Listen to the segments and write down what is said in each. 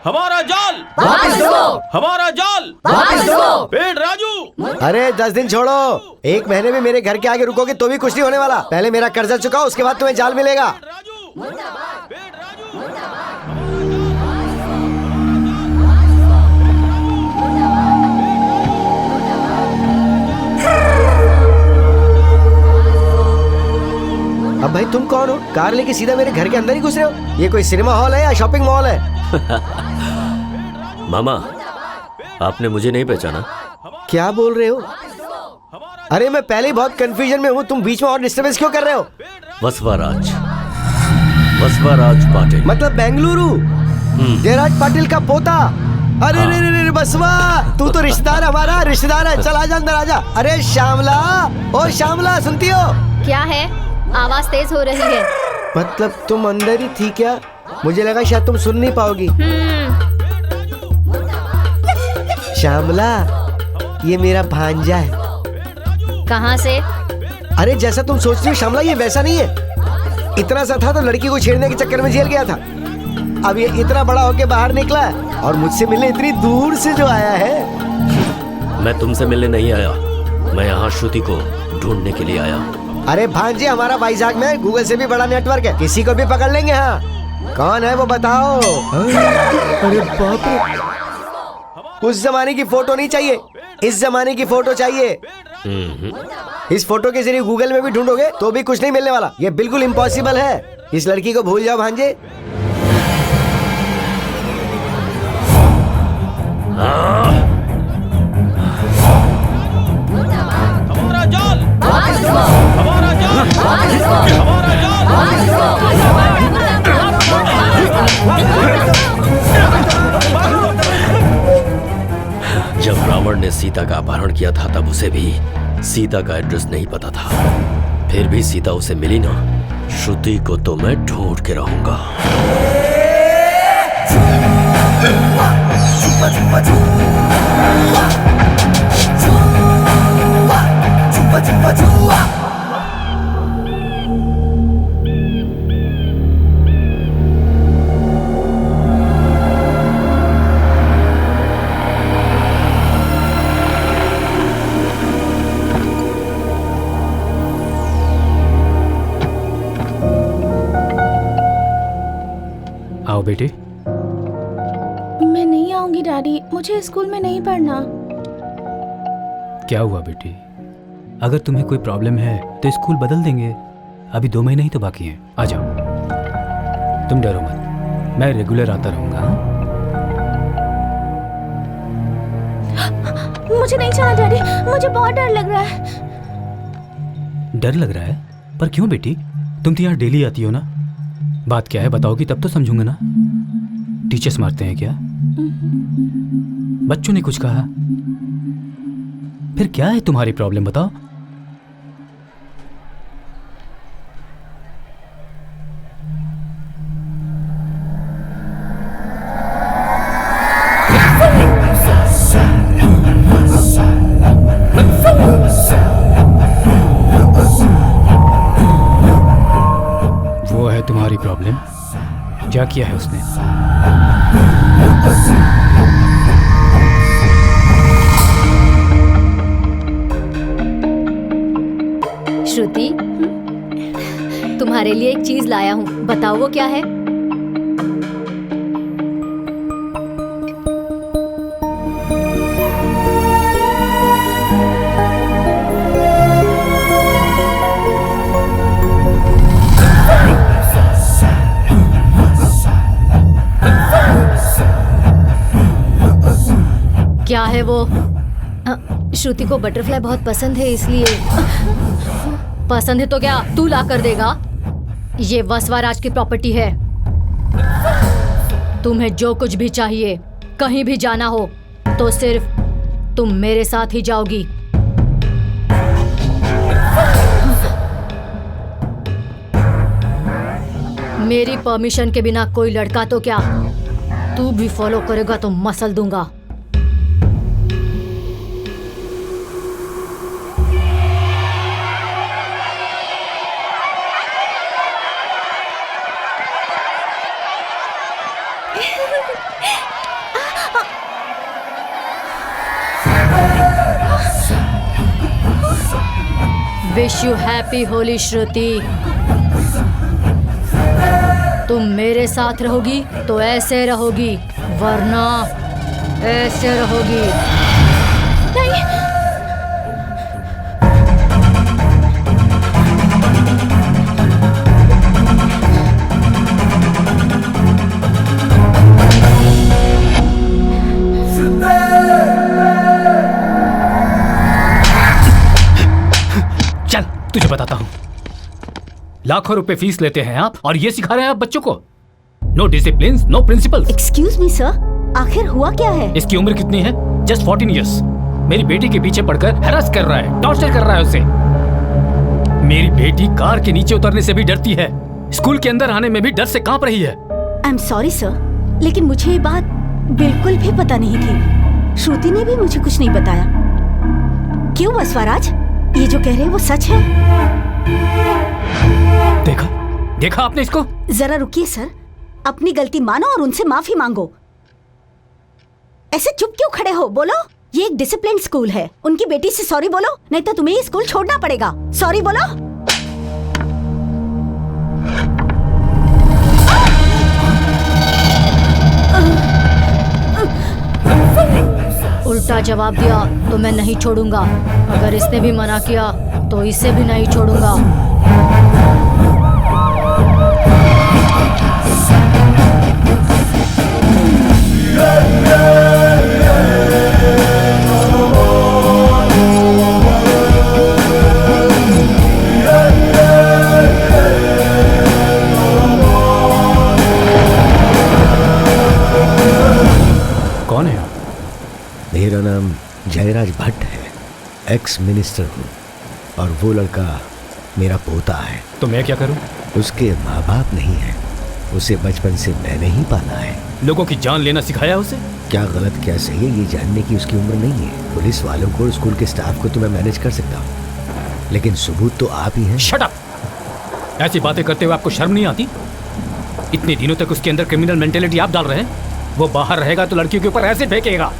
हमारा जाल वापस दो। हमारा जाल वापस दो। पेड़ राजू। अरे 10 दिन छोड़ो, 1 महीने में मेरे घर के आगे रुकोगे तो भी कुछ नहीं होने वाला। पहले मेरा कर्जा चुकाओ, उसके बाद तुम्हें जाल मिलेगा। राजू पेड़ राजू। अब भाई तुम कौन हो? कार लेके सीधा मेरे घर के अंदर ही घुस रहे हो? ये कोई सिनेमा हॉल है या शॉपिंग मॉल है? मामा, आपने मुझे नहीं पहचाना? क्या बोल रहे हो? अरे मैं पहले ही बहुत कंफ्यूजन में हूँ, तुम बीच में और डिस्टर्बेंस क्यों कर रहे हो? वसवाराज पाटिल। मतलब बेंगलुरु जयराज पाटिल का पोता। अरे रे रे रे बसवा, तू तो रिश्तेदार हमारा रिश्तेदार है। चल आजा अंदर आजा। अरे श्यामला, ओ श्यामला सुनती हो? क्या है? आवाज तेज हो रही है। मतलब तुम अंदर ही थी क्या? मुझे लगा शायद तुम सुन नहीं पाओगी। श्यामला, ये मेरा भांजा है। कहाँ से? अरे जैसा तुम सोच रही हो श्यामला, ये वैसा नहीं है। इतना सा था तो लड़की को छेड़ने के चक्कर में जेल गया था। अब ये इतना बड़ा होके बाहर निकला है और मुझसे मिलने इतनी दूर से जो आया है। मैं तुमसे मिलने नहीं आया, मैं यहाँ श्रुति को ढूंढने के लिए आया हूँ। अरे भांजे, हमारा वाइजैक में गूगल से भी बड़ा नेटवर्क है, किसी को भी पकड़ लेंगे। हाँ, कौन है वो बताओ? अरे बाप रे, उस जमाने की फोटो नहीं चाहिए, इस जमाने की फोटो चाहिए। इस फोटो के जरिए गूगल में भी ढूंढोगे तो भी कुछ नहीं मिलने वाला। ये बिल्कुल इम्पॉसिबल है। इस लड़की को भूल जाओ भांजे। हमारा जाल वापस दो। हमारा जाल वापस दो। हमारा जाल वापस जब रावण ने सीता का अपहरण किया था तब उसे भी सीता का एड्रेस नहीं पता था। फिर भी सीता उसे मिली ना। श्रुति को तो मैं ढूंढ के रहूंगा। आओ बेटे। मैं नहीं आऊंगी डैडी, मुझे स्कूल में नहीं पढ़ना। क्या हुआ बेटी? अगर तुम्हें कोई प्रॉब्लम है तो स्कूल बदल देंगे। अभी 2 महीने ही तो बाकी हैं। आ जाओ, तुम डरो मत, मैं रेगुलर आता रहूंगा। मुझे नहीं जाना डैडी, मुझे बहुत डर लग रहा है। डर लग रहा है? पर क्यों बेटी? तुम तो यहाँ डेली आती हो ना। बात क्या है बताओगी तब तो समझूंगा ना। टीचर्स मारते हैं क्या? बच्चों ने कुछ कहा? फिर क्या है तुम्हारी प्रॉब्लम बताओ। वो है तुम्हारी प्रॉब्लम? क्या किया है उसने? श्रुति, तुम्हारे लिए एक चीज लाया हूँ, बताओ वो क्या है? क्या है वो? श्रुति को बटरफ्लाई बहुत पसंद है, इसलिए। पसंद है तो क्या तू ला कर देगा? ये वसवाराज की प्रॉपर्टी है। तुम्हें जो कुछ भी चाहिए, कहीं भी जाना हो तो सिर्फ तुम मेरे साथ ही जाओगी। मेरी परमिशन के बिना कोई लड़का तो क्या, तू भी फॉलो करेगा तो मसल दूंगा। विश यू हैप्पी होली श्रुति। तुम मेरे साथ रहोगी तो ऐसे रहोगी, वरना ऐसे रहोगी। नहीं। चल तुझे बताता हूँ। लाखों रुपए फीस लेते हैं आप और ये सिखा रहे हैं आप बच्चों को। No discipline, no principles. Excuse me sir, आखिर हुआ क्या है? इसकी उम्र कितनी है? Just 14 years. मेरी बेटी के पीछे पड़कर हैरास कर रहा है, टॉर्चर कर रहा है उसे। मेरी बेटी कार के नीचे उतरने से भी डरती है, स्कूल के अंदर आने में भी डर से कांप रही है। आई एम सॉरी सर, लेकिन मुझे ये बात बिल्कुल भी पता नहीं थी। श्रुति ने भी मुझे कुछ नहीं बताया। क्यों वसवाराज, ये जो कह रहे हैं वो सच है? देखा आपने इसको? जरा रुकिए सर, अपनी गलती मानो और उनसे माफी मांगो। ऐसे चुप क्यों खड़े हो? बोलो। ये एक डिसिप्लिन स्कूल है, उनकी बेटी से सॉरी बोलो, नहीं तो तुम्हें ये स्कूल छोड़ना पड़ेगा। सॉरी बोलो। उल्टा जवाब दिया तो मैं नहीं छोड़ूंगा। अगर इसने भी मना किया तो इसे भी नहीं छोड़ूंगा। कौन है आप? मेरा नाम जयराज भट्ट है, एक्स मिनिस्टर हूँ, और वो लड़का मेरा पोता है। तो मैं क्या करूं? उसके माँ बाप नहीं है, उसे बचपन से मैंने ही पाला है। लोगों की जान लेना सिखाया उसे? क्या गलत क्या सही है ये जानने की उसकी उम्र नहीं है। पुलिस वालों को, स्कूल के स्टाफ को तो मैं मैनेज कर सकता हूँ, लेकिन सबूत तो आप ही हैं। Shut up! ऐसी बातें करते हुए आपको शर्म नहीं आती? इतने दिनों तक उसके अंदर क्रिमिनल मेंटेलिटी आप डाल रहे हैं। वो बाहर रहेगा तो लड़कियों के ऊपर ऐसे फेंकेगा,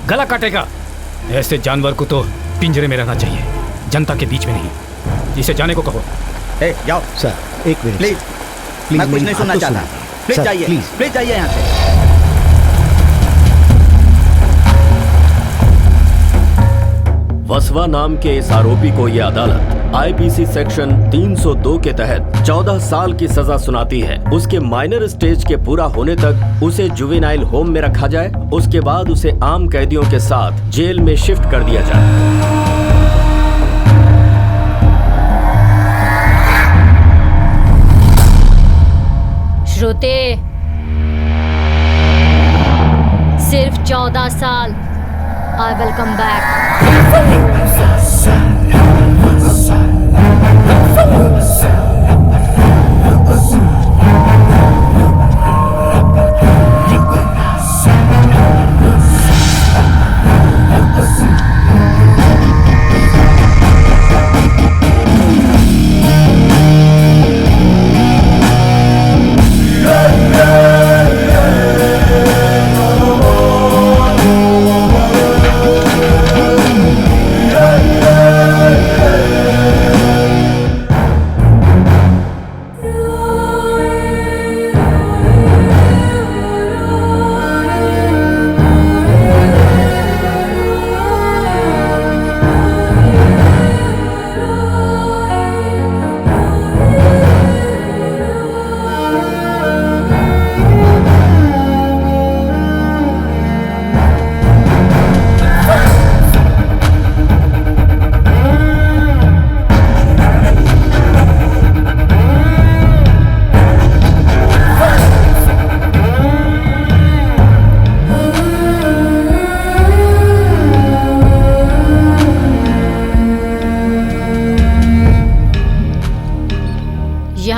गला काटेगा। ऐसे जानवर को तो पिंजरे में रहना चाहिए, जनता के बीच में नहीं। इसे जाने को कहो। जाओ सर, एक मिनट प्लीज, मैं कुछ नहीं सुनना चाहता। प्लीज जाइए, प्लीज जाइए यहाँ से। वसवा नाम के इस आरोपी को यह अदालत आईपीसी सेक्शन 302 के तहत 14 साल की सजा सुनाती है। उसके माइनर स्टेज के पूरा होने तक उसे जुवेनाइल होम में रखा जाए, उसके बाद उसे आम कैदियों के साथ जेल में शिफ्ट कर दिया जाए। श्रुति, सिर्फ 14 साल। I will come back.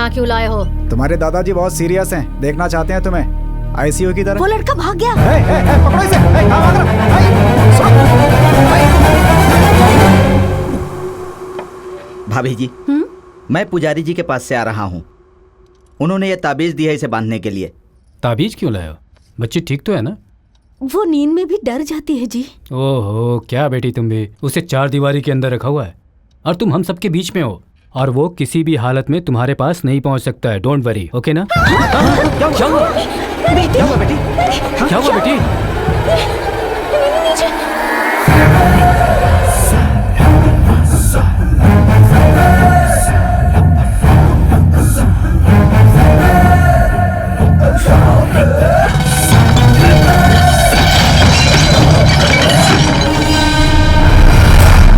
क्यों लाए हो? तुम्हारे दादाजी बहुत सीरियस हैं, देखना चाहते हैं तुम्हें आईसीयू की तरफ। वो लड़का भाग गया। पकड़ो इसे। कहाँ भाग रहा? भाभी जी, मैं पुजारी जी के पास से आ रहा हूँ। उन्होंने ये ताबीज दी है इसे बांधने के लिए। ताबीज क्यों लाए हो? बच्ची ठीक तो है ना? वो नींद में भी डर जाती है जी। ओहो, क्या बेटी तुम भी, उसे 4 दीवारी के अंदर रखा हुआ है और तुम हम सबके बीच में हो, और वो किसी भी हालत में तुम्हारे पास नहीं पहुंच सकता है। डोंट वरी, ओके ना? क्या हुआ बेटी? क्या हुआ बेटी?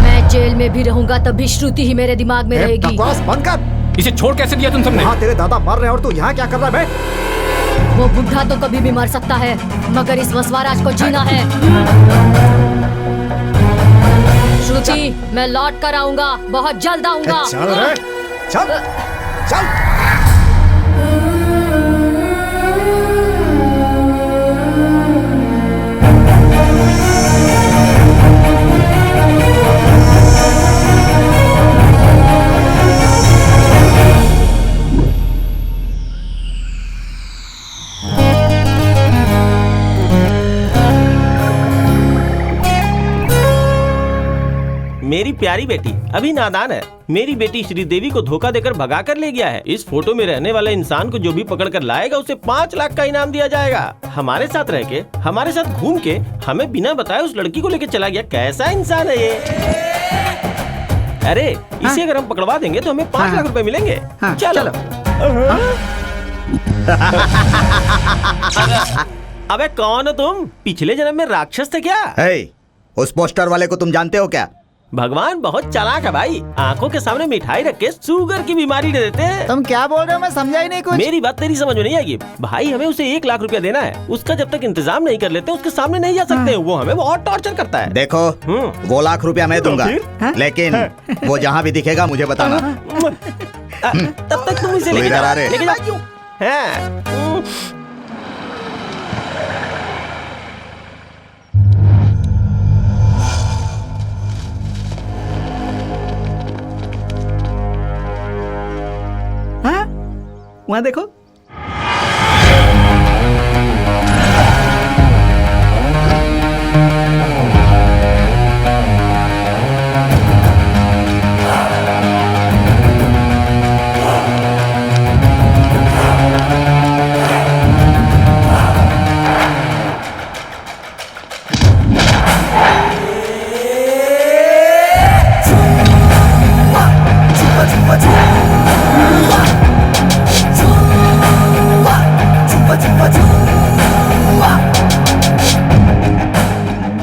मैं जेल में भी रहूंगा तब भी श्रुति ही मेरे दिमाग में रहेगी। बकवास बंद कर। इसे छोड़ कैसे दिया तुम सबने? वहाँ तेरे दादा मर रहे हैं और तू यहाँ क्या कर रहा है बे? वो बुढ़ा तो कभी भी मर सकता है, मगर इस वसवाराज को जीना है। श्रुति, मैं लौट कर आऊंगा, बहुत जल्द आऊंगा। चल रे, चल, चल। मेरी प्यारी बेटी अभी नादान है। मेरी बेटी श्रीदेवी को धोखा देकर भगा कर ले गया है। इस फोटो में रहने वाले इंसान को जो भी पकड़ कर लाएगा उसे 5 लाख का इनाम दिया जाएगा। हमारे साथ रह के, हमारे साथ घूम के, हमें बिना बताए उस लड़की को लेकर चला गया। कैसा इंसान है ये? अरे इसे अगर हम पकड़वा देंगे तो हमें 5 लाख रुपए मिलेंगे। चलो। अबे कौन हो तुम? पिछले जन्म में राक्षस थे क्या? उस पोस्टर वाले को तुम जानते हो क्या? भगवान बहुत चालाक है भाई। आंखों के सामने मिठाई रख के शुगर की बीमारी दे देते हैं। तुम क्या बोल रहे हो? मैं समझा ही नहीं कुछ। मेरी बात तेरी समझ में नहीं आएगी भाई। हमें उसे 1 लाख रुपया देना है। उसका जब तक इंतजाम नहीं कर लेते उसके सामने नहीं जा सकते। वो हमें बहुत टॉर्चर करता है। देखो, वो लाख रुपया मैं दूंगा, लेकिन वो जहाँ भी दिखेगा मुझे बताना। तब तक तुम इसे लेके जाओ। वहाँ देखो।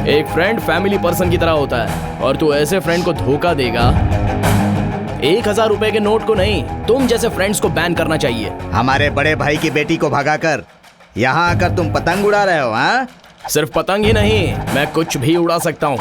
एक फ्रेंड फैमिली पर्सन की तरह होता है और तू ऐसे फ्रेंड को धोखा देगा? 1000 रुपए के नोट को नहीं, तुम जैसे फ्रेंड्स को बैन करना चाहिए। हमारे बड़े भाई की बेटी को भगाकर यहाँ आकर तुम पतंग उड़ा रहे हो? हाँ, सिर्फ पतंग ही नहीं, मैं कुछ भी उड़ा सकता हूँ।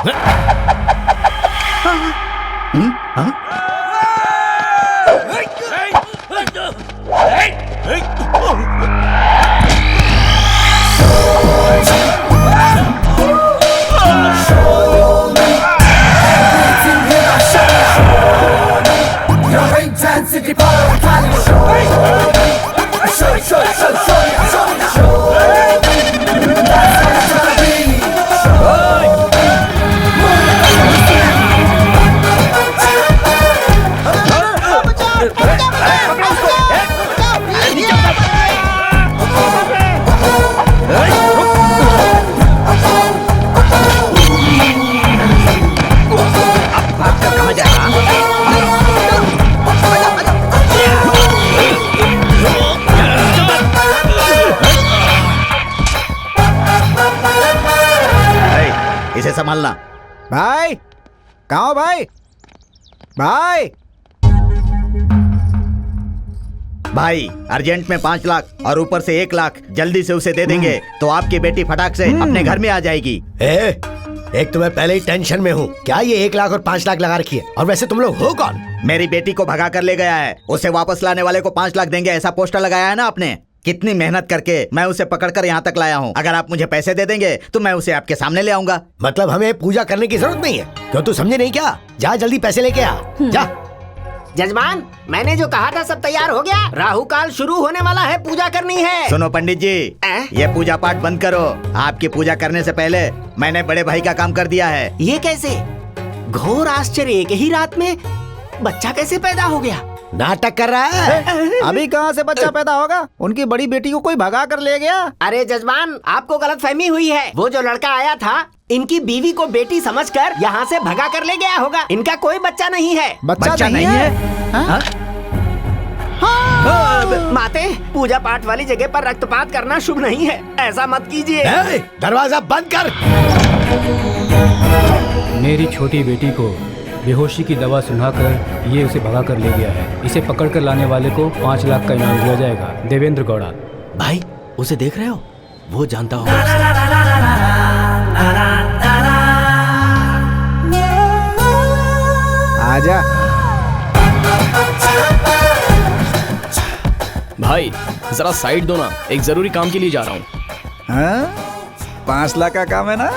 इसे संभालना। भाई कहाँ हो भाई? भाई भाई अर्जेंट में 5 लाख और ऊपर से 1 लाख जल्दी से उसे दे देंगे तो आपकी बेटी फटाक से अपने घर में आ जाएगी। एक तो मैं पहले ही टेंशन में हूँ। क्या ये 1 लाख और 5 लाख लगा रखी है? और वैसे तुम लोग हो कौन? मेरी बेटी को भगा कर ले गया है, उसे वापस लाने वाले को 5 लाख देंगे ऐसा पोस्टर लगाया है ना आपने। कितनी मेहनत करके मैं उसे पकड़कर यहाँ तक लाया हूँ। अगर आप मुझे पैसे दे देंगे तो मैं उसे आपके सामने ले आऊंगा। मतलब हमें पूजा करने की जरूरत नहीं है? क्यों तू समझे नहीं क्या? जा जल्दी पैसे लेके आ। जा। जजमान, मैंने जो कहा था सब तैयार हो गया। राहु काल शुरू होने वाला है, पूजा करनी है। सुनो पंडित जी, ये पूजा पाठ बंद करो। आपकी पूजा करने से पहले मैंने बड़े भाई का काम कर दिया है। ये कैसे? घोर आश्चर्य, एक ही रात में बच्चा कैसे पैदा हो गया? नाटक कर रहा है। अभी कहाँ से बच्चा पैदा होगा? उनकी बड़ी बेटी को कोई भगा कर ले गया। अरे जजमान, आपको गलतफहमी हुई है। वो जो लड़का आया था इनकी बीवी को बेटी समझकर यहाँ से भगा कर ले गया होगा। इनका कोई बच्चा नहीं है। बच्चा नहीं है? हाँ? माते, पूजा पाठ वाली जगह पर रक्तपात करना शुभ नहीं है, ऐसा मत कीजिए। दरवाजा बंद कर। मेरी छोटी बेटी को बेहोशी की दवा सुनाकर ये उसे भगा कर ले गया है। इसे पकड़ कर लाने वाले को 5 लाख का इनाम दिया जाएगा। देवेंद्र गौड़ा। भाई, उसे देख रहे हो? वो जानता होगा। आजा। भाई जरा साइड दो ना, एक जरूरी काम के लिए जा रहा हूँ। हाँ? 5 लाख का काम है ना?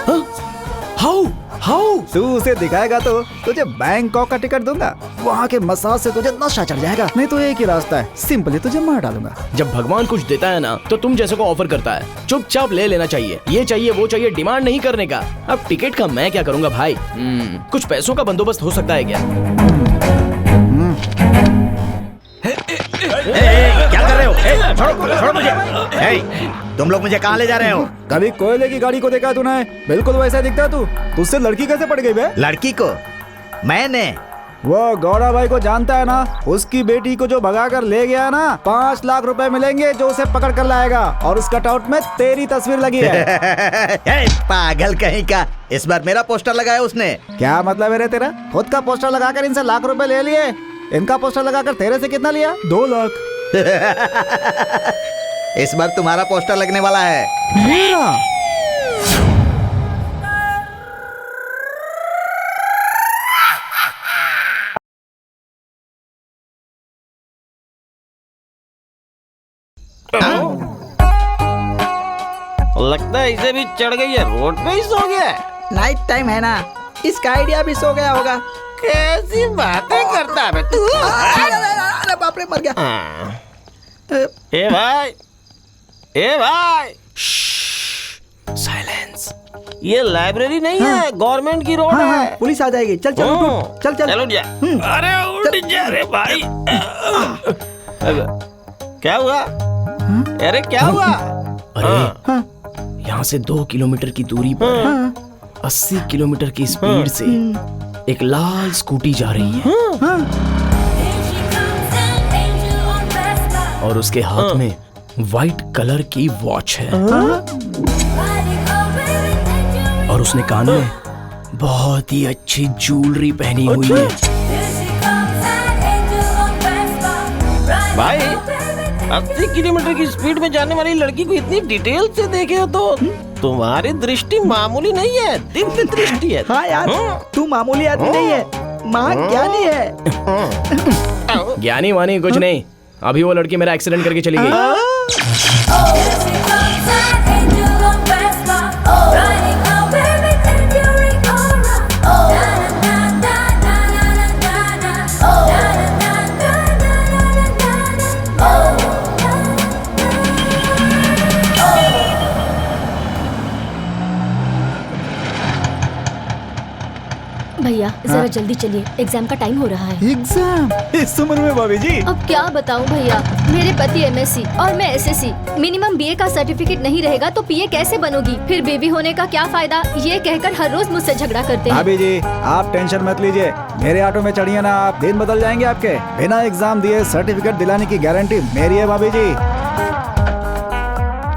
How how? तू उसे दिखाएगा तो तुझे बैंकॉक का टिकट दूंगा। वहाँ के मसाज से तुझे नशा चढ़ जाएगा। नहीं तो एक ही रास्ता है, सिंपली तुझे मार डालूंगा। जब भगवान कुछ देता है ना तो तुम जैसे को ऑफर करता है चुपचाप ले लेना चाहिए। ये चाहिए वो चाहिए, डिमांड नहीं करने का। अब टिकट का मैं क्या करूंगा भाई? कुछ पैसों का बंदोबस्त हो सकता है क्या? क्या कर रहे हो? छोड़ो मुझे। तुम लोग मुझे कहाँ ले जा रहे हो? कभी कोयले की गाड़ी को देखा तूने? बिल्कुल वैसा दिखता तू। तुझसे लड़की कैसे पड़ गई बे? लड़की को मैंने, वो गौड़ा भाई को जानता है ना? उसकी बेटी को जो भगा कर ले गया ना, 5 लाख रुपए मिलेंगे जो उसे पकड़ कर लाएगा। और उस कटआउट में तेरी तस्वीर लगी है। पागल कहीं का, इस बार मेरा पोस्टर लगाया उसने। क्या मतलब है रे तेरा? खुद का पोस्टर लगाकर इनसे लाख रुपए ले लिए, इनका पोस्टर लगाकर तेरे से कितना लिया? 2 लाख। इस बार तुम्हारा पोस्टर लगने वाला है। मेरा? लगता है इसे भी चढ़ गई है, रोड पे ही सो गया है। नाइट टाइम है ना, इसका आइडिया भी सो गया होगा। कैसी बातें करता है तू? अरे बाप रे, मर गया। ए भाई, ए भाई, साइलेंस। ये लाइब्रेरी नहीं है, गवर्नमेंट की रोड है। पुलिस आ जाएगी। चल चल उठ, चल चल। चलो जा। अरे उठ जा रे भाई। क्या हुआ? अरे क्या हुआ? अरे यहाँ से 2 किलोमीटर की दूरी पर 80 किलोमीटर की स्पीड से एक लाल स्कूटी जा रही है और उसके हाथ में वाइट कलर की वॉच है और उसने कान में बहुत ही अच्छी ज्वेलरी पहनी हुई है। भाई 80 किलोमीटर की स्पीड में जाने वाली लड़की को इतनी डिटेल से देखे हो तो तुम्हारी दृष्टि मामूली नहीं है, दिव्य दृष्टि है। हाँ यार, तू मामूली आदमी नहीं है, महाज्ञानी है। ज्ञानी वानी कुछ नहीं, अभी वो लड़की मेरा एक्सीडेंट करके चली गई। भैया जरा जल्दी चलिए, एग्जाम का टाइम हो रहा है। एग्जाम? इस उम्र में भाभी जी? अब क्या बताऊं भैया, मेरे पति MSc और मैं SSc। मिनिमम BA का सर्टिफिकेट नहीं रहेगा तो PA कैसे बनोगी? फिर बेबी होने का क्या फायदा? ये कहकर हर रोज मुझसे झगड़ा करते हैं। भाभी जी आप टेंशन मत लीजिए, मेरे ऑटो में चढ़िए ना आप, दिन बदल जाएंगे आपके। बिना एग्जाम दिए सर्टिफिकेट दिलाने की गारंटी मेरी है भाभी जी।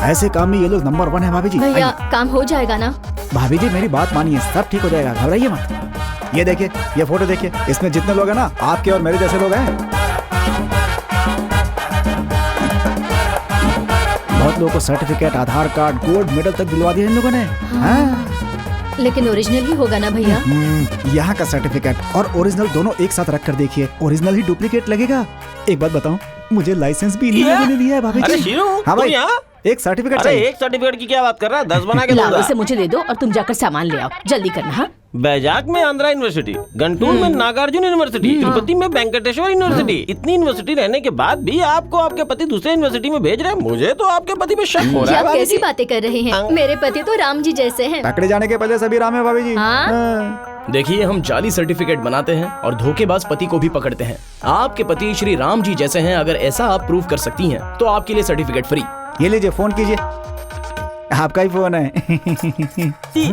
ऐसे काम में ये लोग नंबर 1 है भाभी जी। भैया काम हो जाएगा ना? भाभी जी मेरी बात मानिए, सब ठीक हो जाएगा, घबराइए मत। ये देखिए, ये फोटो देखिए, इसमें जितने लोग हैं ना आपके और मेरे जैसे लोग हैं। बहुत लोगों को सर्टिफिकेट, आधार कार्ड, गोल्ड मेडल तक दिलवा दिया इन लोगों ने। हाँ। लेकिन ओरिजिनल ही होगा ना भैया? यहाँ का सर्टिफिकेट और ओरिजिनल दोनों एक साथ रख कर देखिए, ओरिजिनल ही डुप्लीकेट लगेगा। एक बात बताऊं, मुझे लाइसेंस भी इन्हीं लोगों ने दिया है भाभी अरे जी। शीरू, हाँ तुम भाई, यहाँ? एक सर्टिफिकेट अरे चाहिए। एक सर्टिफिकेट की क्या बात कर रहा है? 10 बना के लाओ, दूंगा। इसे मुझे दे दो और तुम जाकर सामान ले आओ, जल्दी करना। हाँ बैजाक में आंध्रा यूनिवर्सिटी, गंटूर में नागार्जुन यूनिवर्सिटी, तिरुपति में वेंकटेश्वर यूनिवर्सिटी। इतनी यूनिवर्सिटी रहने के बाद भी आपको आपके पति दूसरे यूनिवर्सिटी में भेज रहे हैं। मुझे तो आपके पति पे शक हो ये रहा है आप भाभी कैसी जी। बातें कर रहे हैं? मेरे पति तो राम जी जैसे हैं। पकड़े जाने के पहले सभी राम है भाभी जी। हाँ? हाँ। देखिए, हम जाली सर्टिफिकेट बनाते हैं और धोखेबाज पति को भी पकड़ते हैं। आपके पति श्री राम जी जैसे हैं, अगर ऐसा आप प्रूव कर सकती हैं तो आपके लिए सर्टिफिकेट फ्री। ये लीजिए, फोन कीजिए, आपका ही फोन है।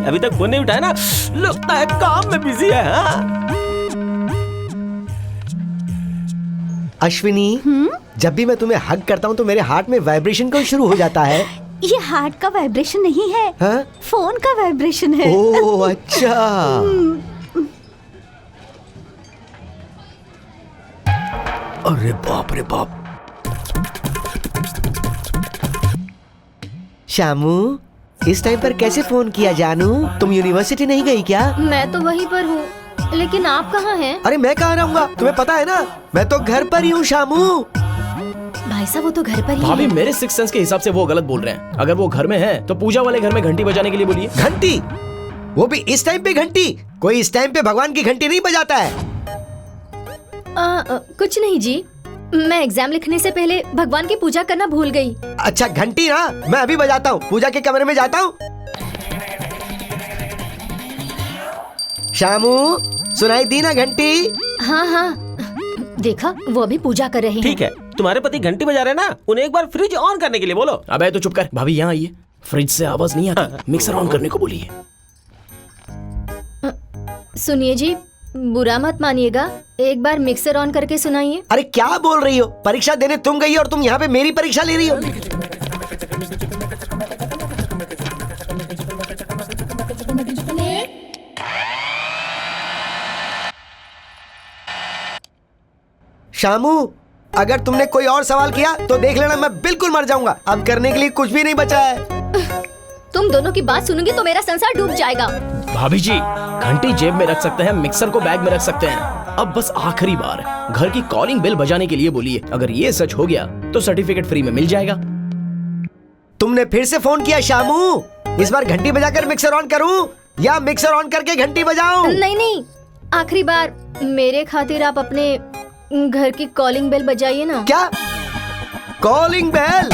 अभी तक फोन नहीं उठाया ना, लगता है काम में बिजी है। हाँ? अश्विनी, जब भी मैं तुम्हें हग करता हूँ तो मेरे हार्ट में वाइब्रेशन क्यों शुरू हो जाता है? ये हार्ट का वाइब्रेशन नहीं है, हाँ? फोन का वाइब्रेशन है। ओह अच्छा। अरे बाप रे बाप। शामू, इस टाइम पर कैसे फोन किया जानू? तुम यूनिवर्सिटी नहीं गई क्या? मैं तो वहीं पर हूँ, लेकिन आप कहाँ हैं? अरे मैं कहाँ रहूंगा, तुम्हें पता है ना, मैं तो घर पर ही हूँ शामू। भाई साहब वो तो घर पर ही भाभी, है। मेरे सिक्स सेंस के हिसाब से वो गलत बोल रहे हैं। अगर वो घर में है तो पूजा वाले घर में घंटी बजाने के लिए बोलिए। घंटी? वो भी इस टाइम पे घंटी? कोई इस टाइम पे भगवान की घंटी नहीं बजाता है। कुछ नहीं जी, मैं एग्जाम लिखने से पहले भगवान की पूजा करना भूल गई। अच्छा घंटी ना, मैं अभी बजाता हूँ, पूजा के कमरे में जाता हूँ। शामू, सुनाई दी ना घंटी? हाँ हाँ, देखा वो अभी पूजा कर रहे हैं। ठीक है, तुम्हारे पति घंटी बजा रहे हैं ना, उन्हें एक बार फ्रिज ऑन करने के लिए बोलो। अबे तो चुप कर। भाभी यहाँ आइए, फ्रिज से आवाज नहीं आती, मिक्सर ऑन करने को बोलिए। सुनिए जी, बुरा मत मानिएगा, एक बार मिक्सर ऑन करके सुनाइए। अरे क्या बोल रही हो? परीक्षा देने तुम गई और तुम यहाँ पे मेरी परीक्षा ले रही हो? शामू, अगर तुमने कोई और सवाल किया तो देख लेना मैं बिल्कुल मर जाऊंगा। अब करने के लिए कुछ भी नहीं बचा है। तुम दोनों की बात सुनूंगी तो मेरा संसार डूब जाएगा। भाभी जी, घंटी जेब में रख सकते हैं, मिक्सर को बैग में रख सकते हैं। अब बस आखिरी बार घर की कॉलिंग बेल बजाने के लिए बोलिए। अगर ये सच हो गया तो सर्टिफिकेट फ्री में मिल जाएगा। तुमने फिर से फोन किया शामू? इस बार घंटी बजाकर मिक्सर ऑन करूं या मिक्सर ऑन करके घंटी बजाऊं? नहीं नहीं, आखिरी बार मेरे खातिर आप अपने घर की कॉलिंग बेल बजाइए ना। क्या कॉलिंग बेल?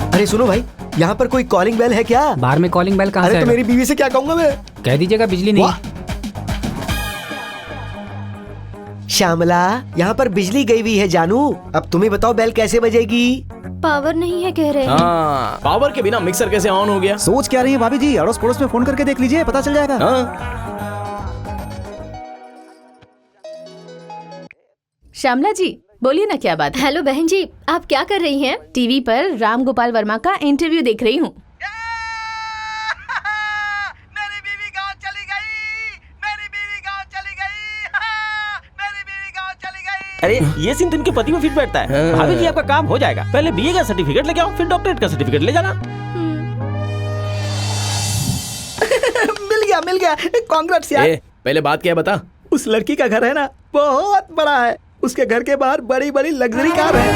अरे सुनो भाई, यहाँ पर कोई कॉलिंग बेल है क्या? बाहर में कॉलिंग बेल कहाँ से अरे तो आएगा? मेरी बीवी से क्या कहूंगा मैं? कह दीजिएगा बिजली नहीं। श्यामला, यहाँ पर बिजली गई हुई है जानू। अब तुम्हें बताओ बेल कैसे बजेगी? पावर नहीं है कह रहे हैं। हाँ, पावर के बिना मिक्सर कैसे ऑन हो गया? सोच क्या रही है भाभी जी? अड़ोस पड़ोस में फोन करके देख लीजिए, पता चल जाएगा। हाँ? श्यामला जी, बोलिए ना, क्या बात है? हेलो बहन जी, आप क्या कर रही हैं? टीवी पर राम गोपाल वर्मा का इंटरव्यू देख रही हूँ। मेरी बीवी गाँव चली गई, मेरी बीवी गाँव चली गई, मेरी बीवी गाँव चली गई। अरे ये सीन तो इनके पति में फिट बैठता है। हाँ। भाभी जी, आपका काम हो जाएगा। पहले बीए का सर्टिफिकेट लेके आओ, फिर डॉक्टरेट का सर्टिफिकेट ले जाना। मिल गया, कांग्रेट्स यार। पहले बात क्या है बता। उस लड़की का घर है ना, बहुत बड़ा है। उसके घर के बाहर बड़ी बड़ी लग्जरी कार है।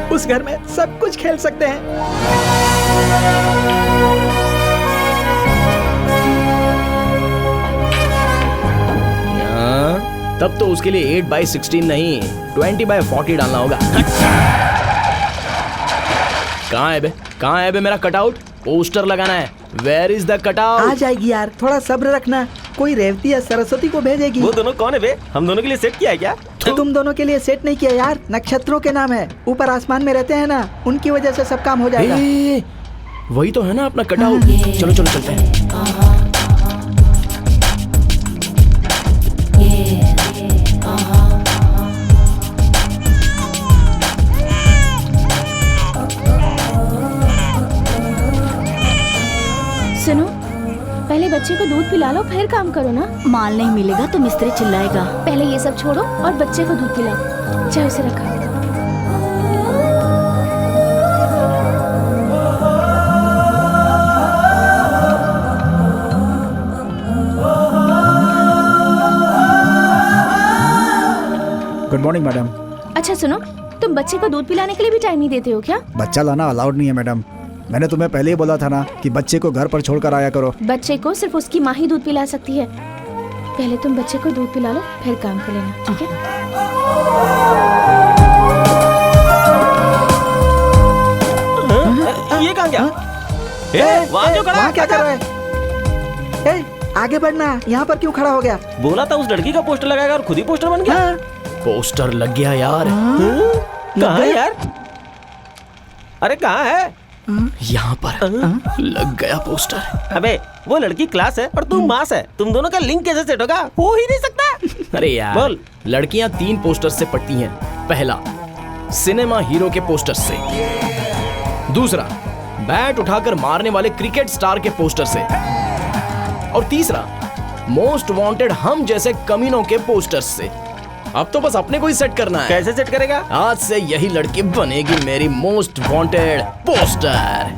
उस घर में सब कुछ खेल सकते हैं। तब तो उसके लिए 8/16 नहीं 20/40 डालना होगा। कहाँ है बे मेरा कटआउट? पोस्टर लगाना है। Where is the cutout? आ जाएगी यार, थोड़ा सब्र रखना। कोई रेवती या सरस्वती को भेजेगी। वो दोनों कौन है बे? हम दोनों के लिए सेट किया है क्या? तुम दोनों के लिए सेट नहीं किया यार, नक्षत्रों के नाम है। ऊपर आसमान में रहते हैं ना, उनकी वजह से सब काम हो जाएगा। वही तो है ना अपना कटआउट। चलो चलो चलते हैं। सुनो, पहले बच्चे को दूध पिला लो, फिर काम करो ना। माल नहीं मिलेगा तो मिस्त्री चिल्लाएगा। पहले ये सब छोड़ो और बच्चे को दूध पिलाओ। चाहे उसे रखा। Good morning madam. अच्छा सुनो, तुम बच्चे को दूध पिलाने के लिए भी टाइम नहीं देते हो क्या? बच्चा लाना अलाउड नहीं है मैडम। मैंने तुम्हें पहले ही बोला था ना कि बच्चे को घर पर छोड़कर आया करो। बच्चे को सिर्फ उसकी माँ ही दूध पिला सकती है। पहले तुम बच्चे को दूध पिला लो, फिर काम कर लेना, ठीक है? ये कहाँ गया? वहाँ जो खड़ा वहाँ क्या कर रहा है? आगे बढ़ना, यहाँ पर क्यों खड़ा हो गया? बोला था उस लड़की का पोस्टर लगाएगा और खुद ही पोस्टर बन गया। पोस्टर लग गया यार। कहाँ है यार? अरे कहाँ है? यहाँ पर लग गया पोस्टर। अबे वो लड़की क्लास है और तू मास है, तुम दोनों का लिंक कैसे सेट होगा? हो ही नहीं सकता। अरे यार बोल। लड़कियां 3 पोस्टर से पढ़ती हैं। पहला, सिनेमा हीरो के पोस्टर से। दूसरा, बैट उठाकर मारने वाले क्रिकेट स्टार के पोस्टर से। और तीसरा, मोस्ट वांटेड हम जैसे कमीनों के पोस्टर से। अब तो बस अपने को ही सेट करना है। कैसे सेट करेगा? आज से यही लड़की बनेगी मेरी मोस्ट वांटेड पोस्टर।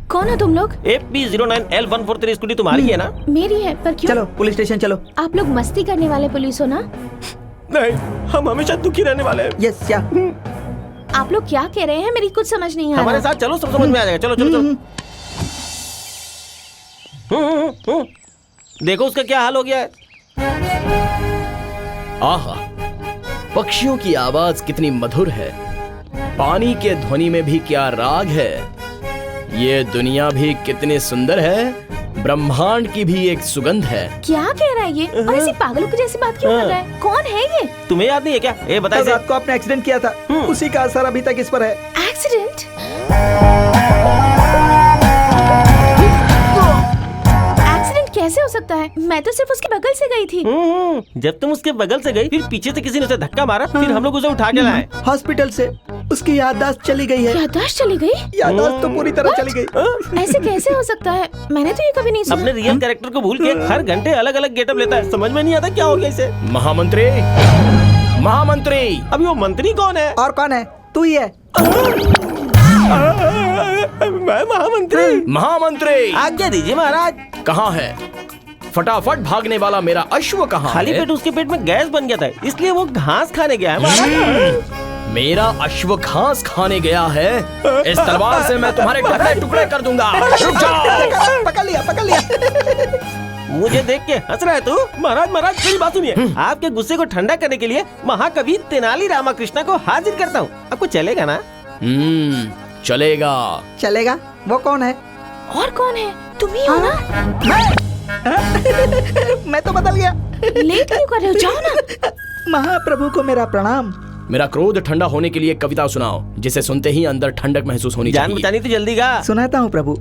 कौन हो तुम लोग? FB09L143 स्कूटी तुम्हारी है ना? मेरी है, पर क्यों? चलो पुलिस स्टेशन चलो। आप लोग मस्ती करने वाले पुलिस हो ना? नहीं, हम हमेशा दुखी रहने वाले हैं। यस क्या? आप लोग क्या कह रहे हैं? मेरी कुछ समझ नहीं आ रहा। हमारे साथ चलो, सब समझ में आ जाएगा। चलो चलो चलो। देखो उसका क्या हाल हो गया है। आहा, पक्षियों की आवाज कितनी मधुर है, पानी के ध्वनि में भी क्या राग है, ये दुनिया भी कितनी सुंदर है, ब्रह्मांड की भी एक सुगंध है। क्या कह रहा है ये? और ऐसी पागलों की जैसी बात क्यों कर रहा है? कौन है ये? तुम्हें याद नहीं है क्या? ए बता इसे। रात को आपने एक्सीडेंट किया था, उसी का असर अभी तक इस पर है। एक्सीडेंट? एक्सीडेंट कैसे हो सकता है? मैं तो सिर्फ उसके बगल से गई थी। जब तुम उसके बगल से गई, फिर पीछे से किसी ने उसे धक्का मारा, फिर हम लोग उसे उठा के लाए। हॉस्पिटल से उसकी याददाश्त चली गई है। याददाश्त चली गई? याददाश्त तो पूरी तरह चली गई। ऐसे कैसे हो सकता है? मैंने तो ये कभी नहीं सुना। अपने रियल कैरेक्टर को भूल के हर घंटे अलग अलग गेटअप लेता है। समझ में नहीं आता क्या हो गया इसे। महामंत्री, महामंत्री। अभी वो मंत्री कौन है? और कौन है? तू ही है। मैं महामंत्री। महामंत्री, आज्ञा दीजिए महाराज। कहाँ है? फटाफट भागने वाला मेरा अश्व कहाँ खाली है? पेट उसके पेट में गैस बन गया था, इसलिए वो घास खाने गया है महाराज। मेरा अश्व घास खाने गया है। इस तलवार से मैं तुम्हारे टुकड़े टुकड़े कर दूंगा। रुक जाओ। पकड़ लिया, पकड़ लिया। मुझे देख के हंस रहा है तू? महाराज महाराज मेरी बात सुनिए। आपके गुस्से को ठंडा करने के लिए महाकवि तेनाली रामाकृष्णा को हाजिर करता हूँ। आपको चलेगा ना? चलेगा। चलेगा? वो कौन है? और कौन है? तुम ही हो ना? मैं तो बदल गया। लेट क्यों कर रहे हो? जाओ ना। महाप्रभु को मेरा प्रणाम। मेरा क्रोध ठंडा होने के लिए कविता सुनाओ, जिसे सुनते ही अंदर ठंडक महसूस होनी जान चाहिए। बचानी तो जल्दी गा। सुनाता हूँ प्रभु।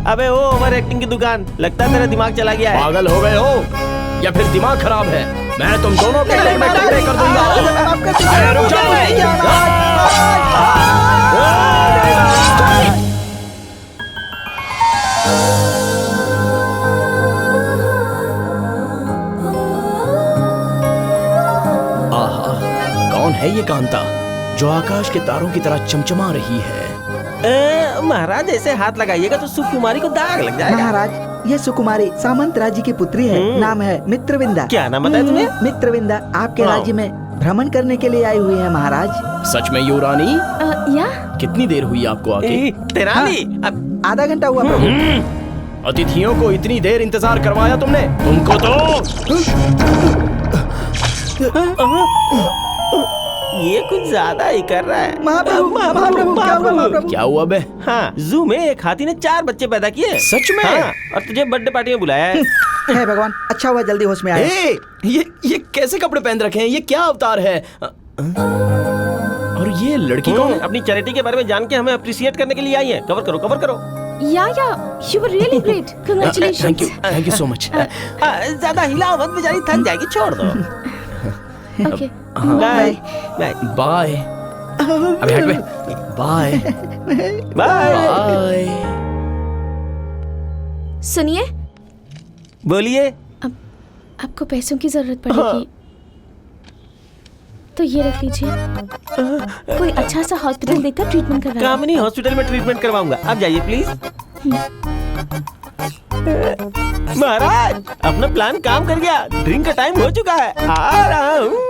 अबे ओ ओवर एक्टिंग की दुकान, लगता है तेरा दिमाग चला गया है। पागल हो गए हो या फिर दिमाग खराब है? मैं तुम दोनों के गले में टकरे कर दूंगा। अरे रुक आहा, कौन है ये कांता जो आकाश के तारों की तरह चमचमा रही है? महाराज ऐसे हाथ लगाइएगा तो सुकुमारी को दाग लग जाएगा। महाराज, ये सुकुमारी सामंत राज्य की पुत्री है। नाम है मित्रविंदा। क्या नाम बताया तुम्हें? मित्रविंदा आपके राज्य में भ्रमण करने के लिए आई हुई है महाराज। सच में युवरानी? या कितनी देर हुई आपको आके? तेनाली, आधा घंटा हुआ प्रभु। अतिथियों को इतनी देर इंतजार करवाया तुमने? तुमको तो ये कुछ ज्यादा ही कर रहा है। महाप्रभु, महाप्रभु, क्या हुआ महाप्रभु? क्या हुआ बे? हाँ, जू में एक हाथी ने 4 बच्चे पैदा किए। सच में? हाँ, और तुझे बर्थडे पार्टी में बुलाया है। हे भगवान, अच्छा हुआ जल्दी होश में आया। ये कैसे कपड़े पहन रखे हैं? ये क्या अवतार है? और ये लड़की कौन है? अपनी चैरिटी के बारे में जान के हमें अप्रिशिएट करने के लिए आई है। कवर करो, कवर करो। या you were really great. Congratulations. Thank you so much. ज्यादा हिलाओ मत, बेचारी थक जाएगी, छोड़ दो। Okay. Bye bye bye. अबे हट बे। Bye bye. बाय। सुनिए, बोलिए। आपको पैसों की जरूरत पड़ेगी। तो ये रख लीजिए। कोई अच्छा सा हॉस्पिटल देखकर ट्रीटमेंट करवा। कामिनी हॉस्पिटल में ट्रीटमेंट करवाऊंगा, आप जाइए प्लीज। महाराज अपना प्लान काम कर गया, ड्रिंक का टाइम हो चुका है, आ रहा हूँ।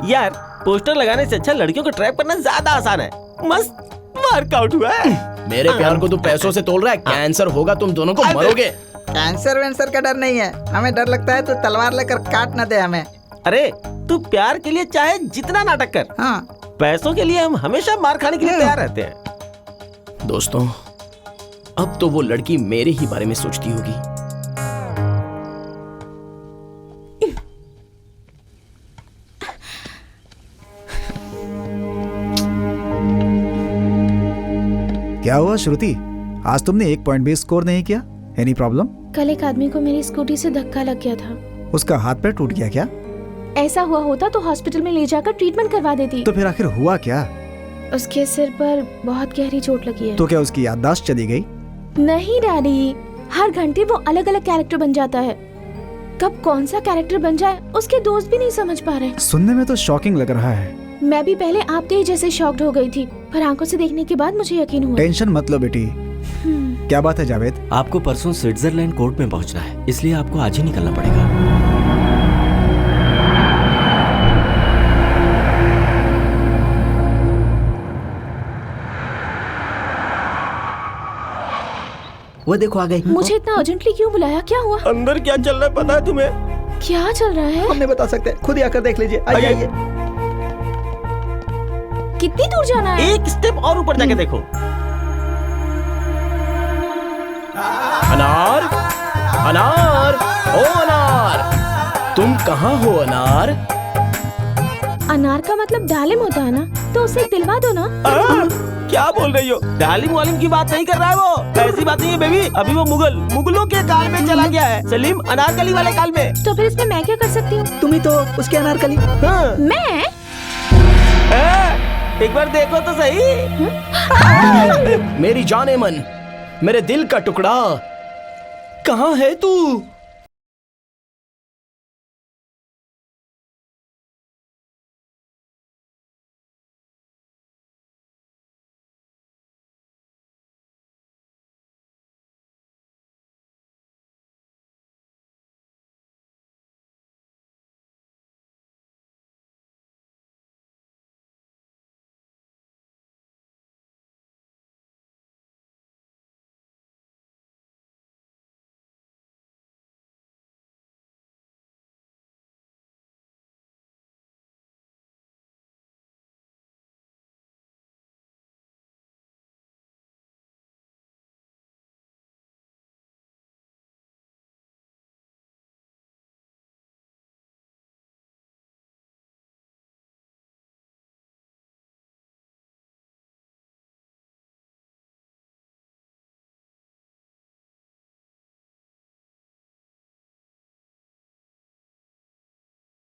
यार पोस्टर लगाने से अच्छा लड़कियों को ट्रैप करना ज्यादा आसान है। मस्त वर्कआउट हुआ है। मेरे प्यार को तू पैसों से तोल रहा है, कैंसर होगा, तुम दोनों को मरोगे। कैंसर वैंसर का डर नहीं है, हमें डर लगता है तू तलवार लेकर काट न दे हमें। अरे तू प्यार के लिए चाहे जितना नाटक कर, हाँ। पैसों के लिए हम हमेशा मार खाने के लिए तैयार रहते हैं। दोस्तों अब तो वो लड़की मेरे ही बारे में सोचती होगी। क्या हुआ श्रुति, आज तुमने 1 पॉइंट भी स्कोर नहीं किया? Any problem? कल एक आदमी को मेरी स्कूटी से धक्का लग गया था। उसका हाथ पैर टूट गया क्या? ऐसा हुआ होता तो हॉस्पिटल में ले जाकर ट्रीटमेंट करवा देती। तो फिर आखिर हुआ क्या? उसके सिर पर बहुत गहरी चोट लगी है। तो क्या उसकी याददाश्त चली गई? नहीं डैडी, हर घंटे वो अलग अलग कैरेक्टर बन जाता है। कब कौन सा कैरेक्टर बन जाए उसके दोस्त भी नहीं समझ पा रहे। सुनने में तो शॉकिंग लग रहा है। मैं भी पहले आपके ही जैसे शॉक्ड हो गई थी, पर आंखों से देखने के बाद मुझे यकीन हुआ। टेंशन मत लो बेटी। क्या बात है जावेद? आपको परसों स्विट्जरलैंड कोर्ट में पहुंचना है, इसलिए आपको आज ही निकलना पड़ेगा। वो देखो आ गई। मुझे इतना अर्जेंटली क्यों बुलाया, क्या हुआ? अंदर क्या चल रहा है पता है तुम्हें? क्या चल रहा है? हम नहीं बता सकते, खुद ही आकर देख लीजिए। आइए। कितनी दूर जाना है? एक स्टेप और ऊपर जाके देखो। अनार, अनार, ओ अनार, तुम कहाँ हो अनार? अनार का मतलब डालिम होता है ना, तो उसे दिलवा दो ना। क्या बोल रही हो? डालिम वालिम की बात नहीं कर रहा है वो, ऐसी बात नहीं है बेबी। अभी वो मुगलों के काल में चला गया है, सलीम अनारकली वाले काल में। तो फिर इसमें मैं क्या कर सकती हूँ? तुम ही तो उसके अनारकली। हाँ। मैं? एक बार देखो तो सही। मेरी जाने मन, मेरे दिल का टुकड़ा, कहाँ है तू?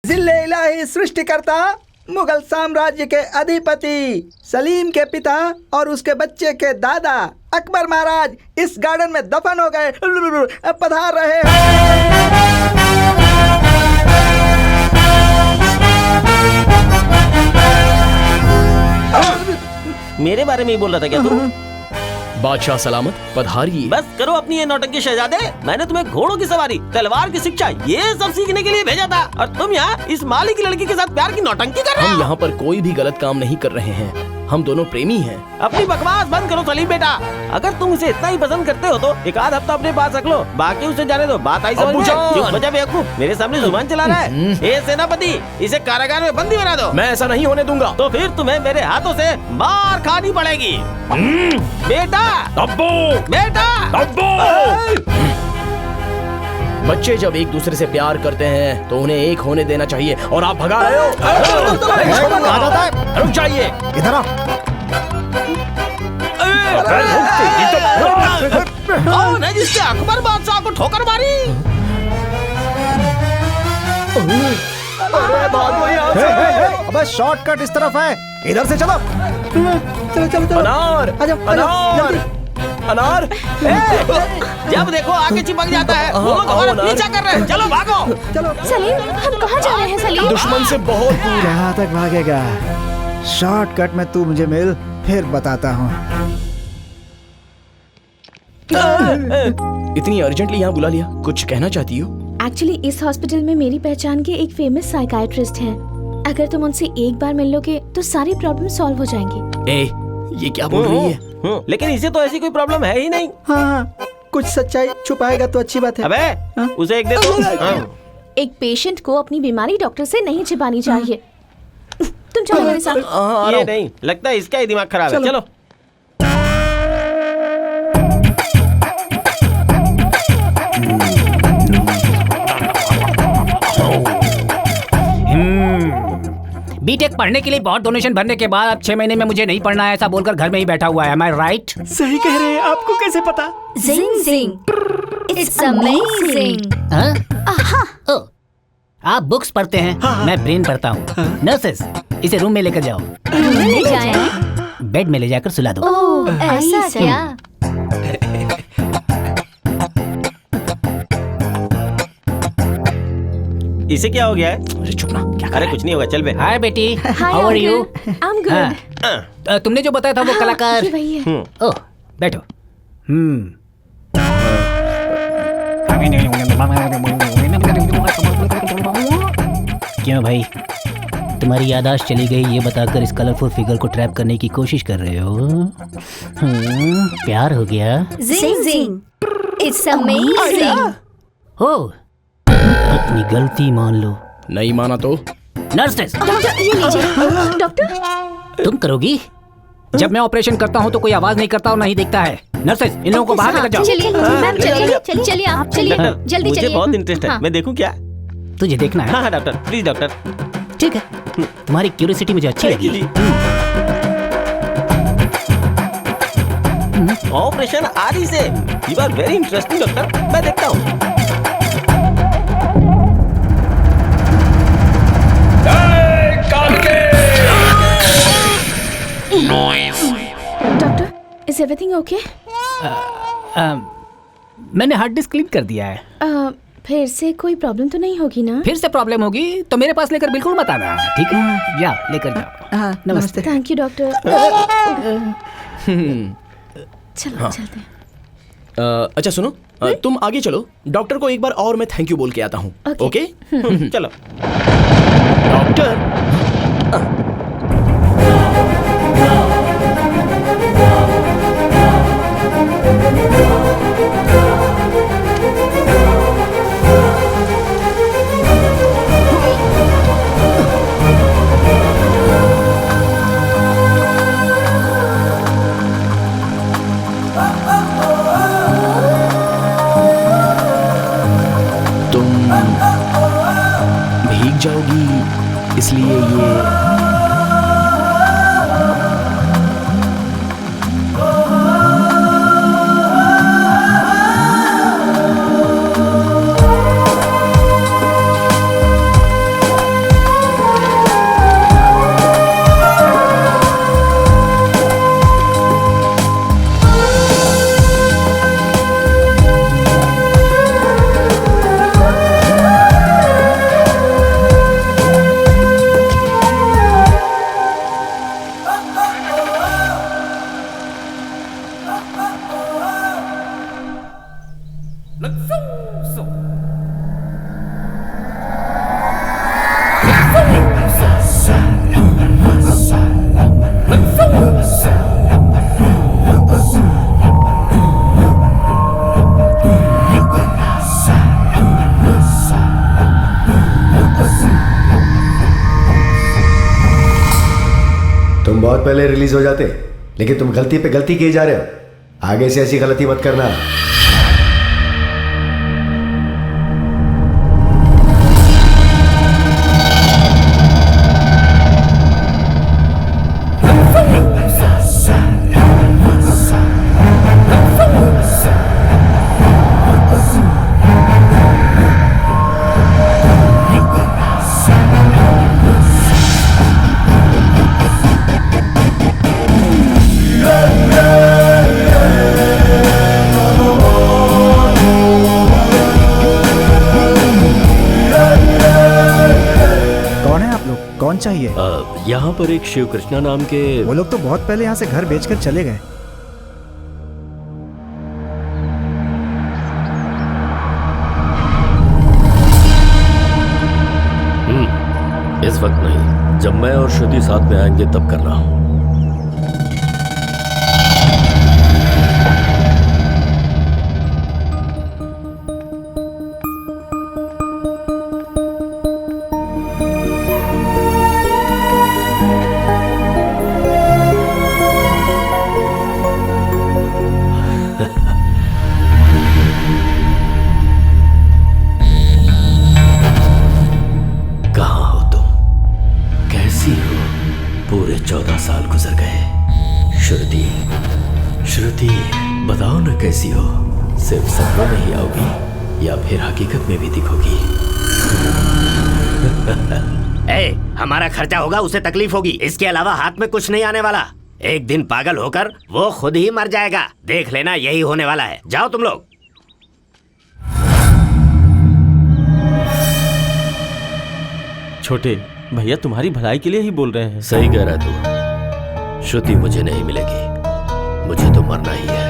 जिल्ले इलाही सृष्टिकर्ता, मुगल साम्राज्य के अधिपति, सलीम के पिता और उसके बच्चे के दादा अकबर महाराज इस गार्डन में दफन हो गए, पधार रहे हैं। मेरे बारे में ही बोल रहा था क्या तू? बादशाह सलामत, पधारिए। बस करो अपनी ये नौटंकी शहजादे। मैंने तुम्हें घोड़ों की सवारी, तलवार की शिक्षा, ये सब सीखने के लिए भेजा था, और तुम यहाँ इस माली की लड़की के साथ प्यार की नौटंकी कर रहे हो। हम यहाँ पर कोई भी गलत काम नहीं कर रहे हैं, हम दोनों प्रेमी हैं। अपनी बकवास बंद करो सलीम बेटा। अगर तुम इसे इतना ही पसंद करते हो तो एक आध हफ्ता अपने पास रख लो, बाकी उसे जाने दो। बात आई समझ में? चुप बजा बेवकूफ, मेरे सामने जुबान चला रहा है। ए सेनापति, इसे कारागार में बंदी बना दो। मैं ऐसा नहीं होने दूंगा। तो फिर तुम्हें मेरे हाथों से मार खानी पड़ेगी। बेटा तब्बू, बेटा तब्बू। बच्चे जब एक दूसरे से प्यार करते हैं तो उन्हें एक होने देना चाहिए, और आप भगा रहे हो। रुक जाइए, इधर आओ। कौन है जिसके अकबर बादशाह को ठोकर मारी? अबे शॉर्टकट इस तरफ है, इधर से चलो। चलो चलो चलो। अनार, आ जाओ, अनार। जल्दी। अनार। जब देखो आगे चिपक जाता है। वो लोग हमारा पीछा कर रहे हैं, चलो भागो। चलो सलीम, हम कहाँ जा रहे हैं सलीम? दुश्मन से बहुत दूर। कहाँ तक भागेगा? शॉर्टकट में तू मुझे मिल, फिर बताता हूँ। इतनी अर्जेंटली यहाँ बुला लिया, कुछ कहना चाहती हो? एक्चुअली इस हॉस्पिटल में मेरी पहचान के एक फेमस साइकाइट्रिस्ट हैं। अगर तुम उनसे एक बार मिल लोगे तो सारी प्रॉब्लम सॉल्व हो जाएंगी। ए, ये क्या बोल रही है? लेकिन इसे तो ऐसी कोई प्रॉब्लम है ही नहीं। हाँ, कुछ सच्चाई छुपाएगा तो अच्छी बात है। अबे, उसे एक दे दो। एक पेशेंट को अपनी बीमारी डॉक्टर से नहीं छिपानी चाहिए। तुम चलो मेरे साथ। ये नहीं, लगता है इसका ही दिमाग खराब है। चलो। बीटेक पढ़ने के लिए बहुत डोनेशन भरने के बाद अब 6 महीने में मुझे नहीं पढ़ना है ऐसा बोलकर घर में ही बैठा हुआ है। Am I right? सही कह रहे हैं, आपको कैसे पता? जिंग जिंग, इट्स अमेजिंग। ओह, आप बुक्स पढ़ते हैं, मैं ब्रेन पढ़ता हूँ। नर्सेस, इसे रूम में लेकर जाओ। रूम में ले जाएं? बेड में ले जाकर सुला दो। ओह, ऐसा क्या? इसे क्या हो गया है? अरे चुप ना, क्या अरे कुछ नहीं होगा, चल बे। हाय बेटी, Hi, how are you? uncle. I'm good. तुमने जो बताया था वो कलाकार। ये वही है। ओह, बैठो। क्यों भाई, तुम्हारी याददाश्त चली गई ये बताकर इस कलरफुल फिगर को ट्रैप करने की कोशिश कर रहे हो? प्यार हो गया? जिंग जिंग, इट्स अमेजिंग। हो, अपनी गलती मान लो। नहीं माना तो? नर्सेस, डॉक्टर ये लीजिए। डॉक्टर तुम करोगी? जब मैं ऑपरेशन करता हूँ तो कोई आवाज नहीं करता और नहीं देखता है। नर्सेस, इन लोगों को बाहर लेकर जाओ। चलिए मैम, चलिए आप चलिए, जल्दी मुझे चलिए। बहुत इंटरेस्ट है, मैं देखूं क्या? तुझे देखना है? हाँ डॉक्टर, प्लीज डॉक्टर। ठीक है, तुम्हारी क्यूरियोसिटी मुझे अच्छी लगी। ऑपरेशन आदि से you are very interesting doctor, मैं देखता हूँ। Doctor, is everything okay? मैंने हार्ड डिस्क क्लीन कर दिया है। फिर से कोई प्रॉब्लम तो नहीं होगी ना? फिर से प्रॉब्लम होगी तो मेरे पास लेकर बिल्कुल मत आना, ठीक है? या लेकर जाओ। हाँ, नमस्ते। Thank you doctor. चलो चलते हैं। अच्छा सुनो, तुम आगे चलो, डॉक्टर को एक बार और मैं थैंक यू बोल के आता हूँ। ओके? चलो। डॉक्टर, तुम भीग जाओगी इसलिए ये तुम बहुत पहले रिलीज हो जाते, लेकिन तुम गलती पे गलती किए जा रहे हो। आगे से ऐसी गलती मत करना। कौन चाहिए? यहाँ पर एक शिव कृष्णा नाम के। वो लोग तो बहुत पहले यहाँ से घर बेचकर चले गए। इस वक्त नहीं, जब मैं और श्रुति साथ में आएंगे तब करना। पूरे 14 साल गुजर गए। श्रुति बताओ ना कैसी हो? सिर्फ सपनों में ही आओगी या फिर हकीकत में भी दिखोगी? हमारा खर्चा होगा, उसे तकलीफ होगी, इसके अलावा हाथ में कुछ नहीं आने वाला। एक दिन पागल होकर वो खुद ही मर जाएगा, देख लेना यही होने वाला है। जाओ तुम लोग। छोटे भैया तुम्हारी भलाई के लिए ही बोल रहे हैं। सही कह रहा तू। श्रुति मुझे नहीं मिलेगी, मुझे तो मरना ही है।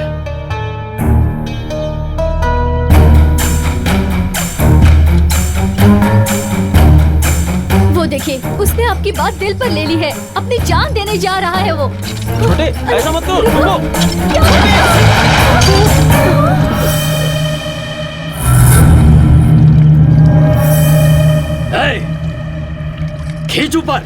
वो देखिए, उसने आपकी बात दिल पर ले ली है, अपनी जान देने जा रहा है वो। छोटे ऐसा मत करो, रुको। खींच ऊपर।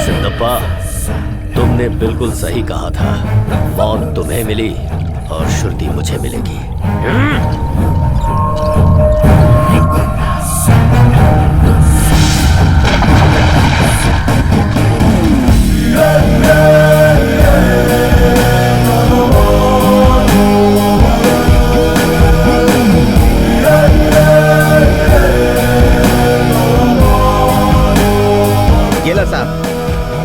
सिद्धप्पा, तुमने बिल्कुल सही कहा था। मौत तुम्हें मिली और श्रुति मुझे मिलेगी।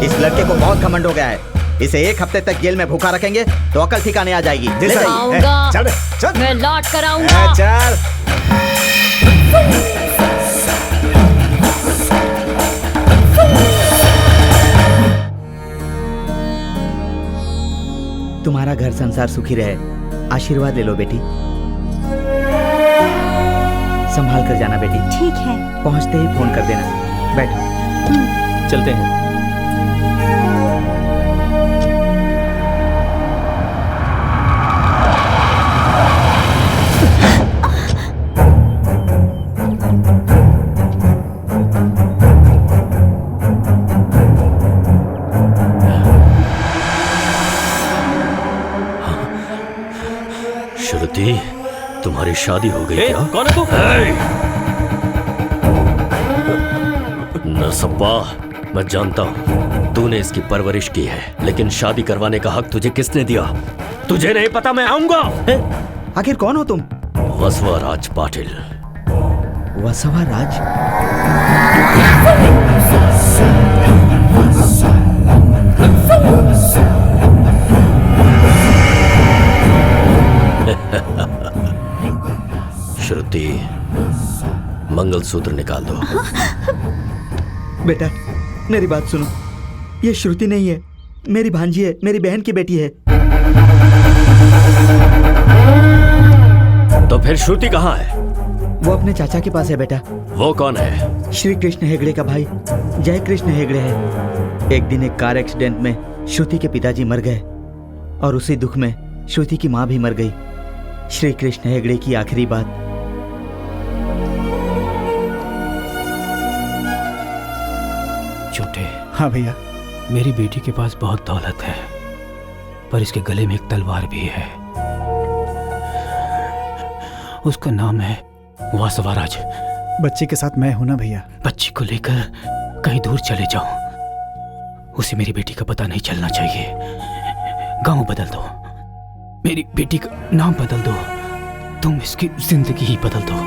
इस लड़के को बहुत घमंड हो गया है। इसे 1 हफ्ते तक जेल में भूखा रखेंगे तो अकल ठिकाने आ जाएगी। चल, मैं लौट कर आऊंगा। चल। तुम्हारा घर संसार सुखी रहे, आशीर्वाद ले लो बेटी। संभाल कर जाना बेटी। ठीक है। पहुंचते ही फोन कर देना। बैठो। चलते हैं। श्रुति, तुम्हारी शादी हो गई क्या? कौन है तू? नसब्बा, मैं जानता हूँ तूने इसकी परवरिश की है, लेकिन शादी करवाने का हक तुझे किसने दिया? तुझे नहीं पता मैं आऊंगा? आखिर कौन हो तुम? वसवाराज पाटिल। वसवाराज? श्रुति, मंगलसूत्र निकाल दो। बेटा मेरी बात सुनो, ये श्रुति नहीं है, मेरी भांजी है, मेरी बहन की बेटी है। तो फिर श्रुति कहाँ है? वो अपने चाचा के पास है बेटा। वो कौन है? श्री कृष्ण हेगड़े का भाई जय कृष्ण हेगड़े है। एक दिन एक कार एक्सीडेंट में श्रुति के पिताजी मर गए और उसी दुख में श्रुति की माँ भी मर गई। श्री कृष्ण हेगड़े की आखिरी बात। छोटे। हाँ भैया। मेरी बेटी के पास बहुत दौलत है, पर इसके गले में एक तलवार भी है। उसका नाम है वासवाराज। बच्ची के साथ मैं हूं ना भैया। बच्ची को लेकर कहीं दूर चले जाओ, उसे मेरी बेटी का पता नहीं चलना चाहिए। गांव बदल दो, मेरी बेटी का नाम बदल दो, तुम इसकी जिंदगी ही बदल दो।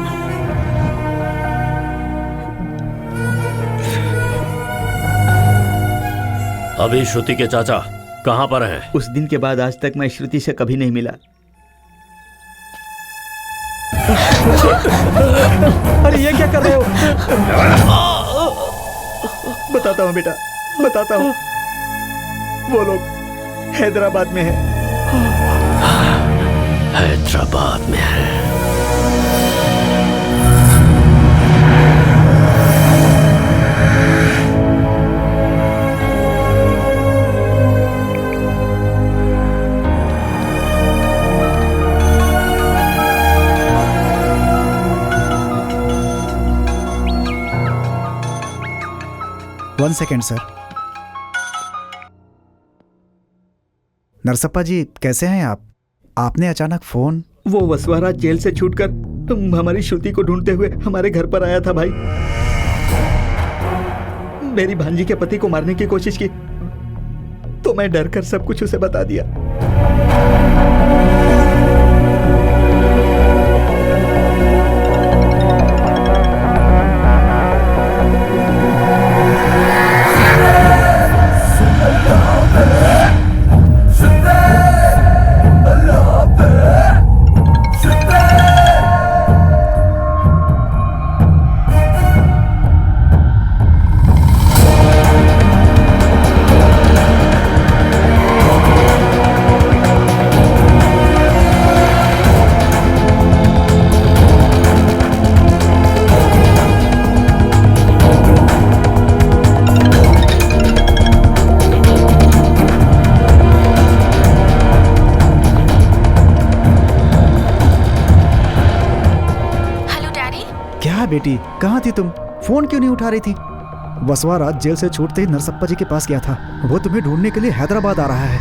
अभी श्रुति के चाचा कहाँ पर हैं? उस दिन के बाद आज तक मैं श्रुति से कभी नहीं मिला। अरे ये क्या कर रहे हो? बताता हूँ बेटा, बताता हूँ। वो लोग हैदराबाद में है। हैदराबाद में है। One second sir. Narsappa ji कैसे हैं आप? आपने अचानक फोन? वो वसवाराज जेल से छूटकर हमारी श्रुति को ढूंढते हुए हमारे घर पर आया था भाई। मेरी भांजी के पति को मारने की कोशिश की तो मैं डर कर सब कुछ उसे बता दिया। बेटी कहाँ थी तुम? फोन क्यों नहीं उठा रही थी? वसवाराज जेल से छूटते ही नरसप्पा जी के पास गया था। वो तुम्हें ढूंढने के लिए हैदराबाद आ रहा है।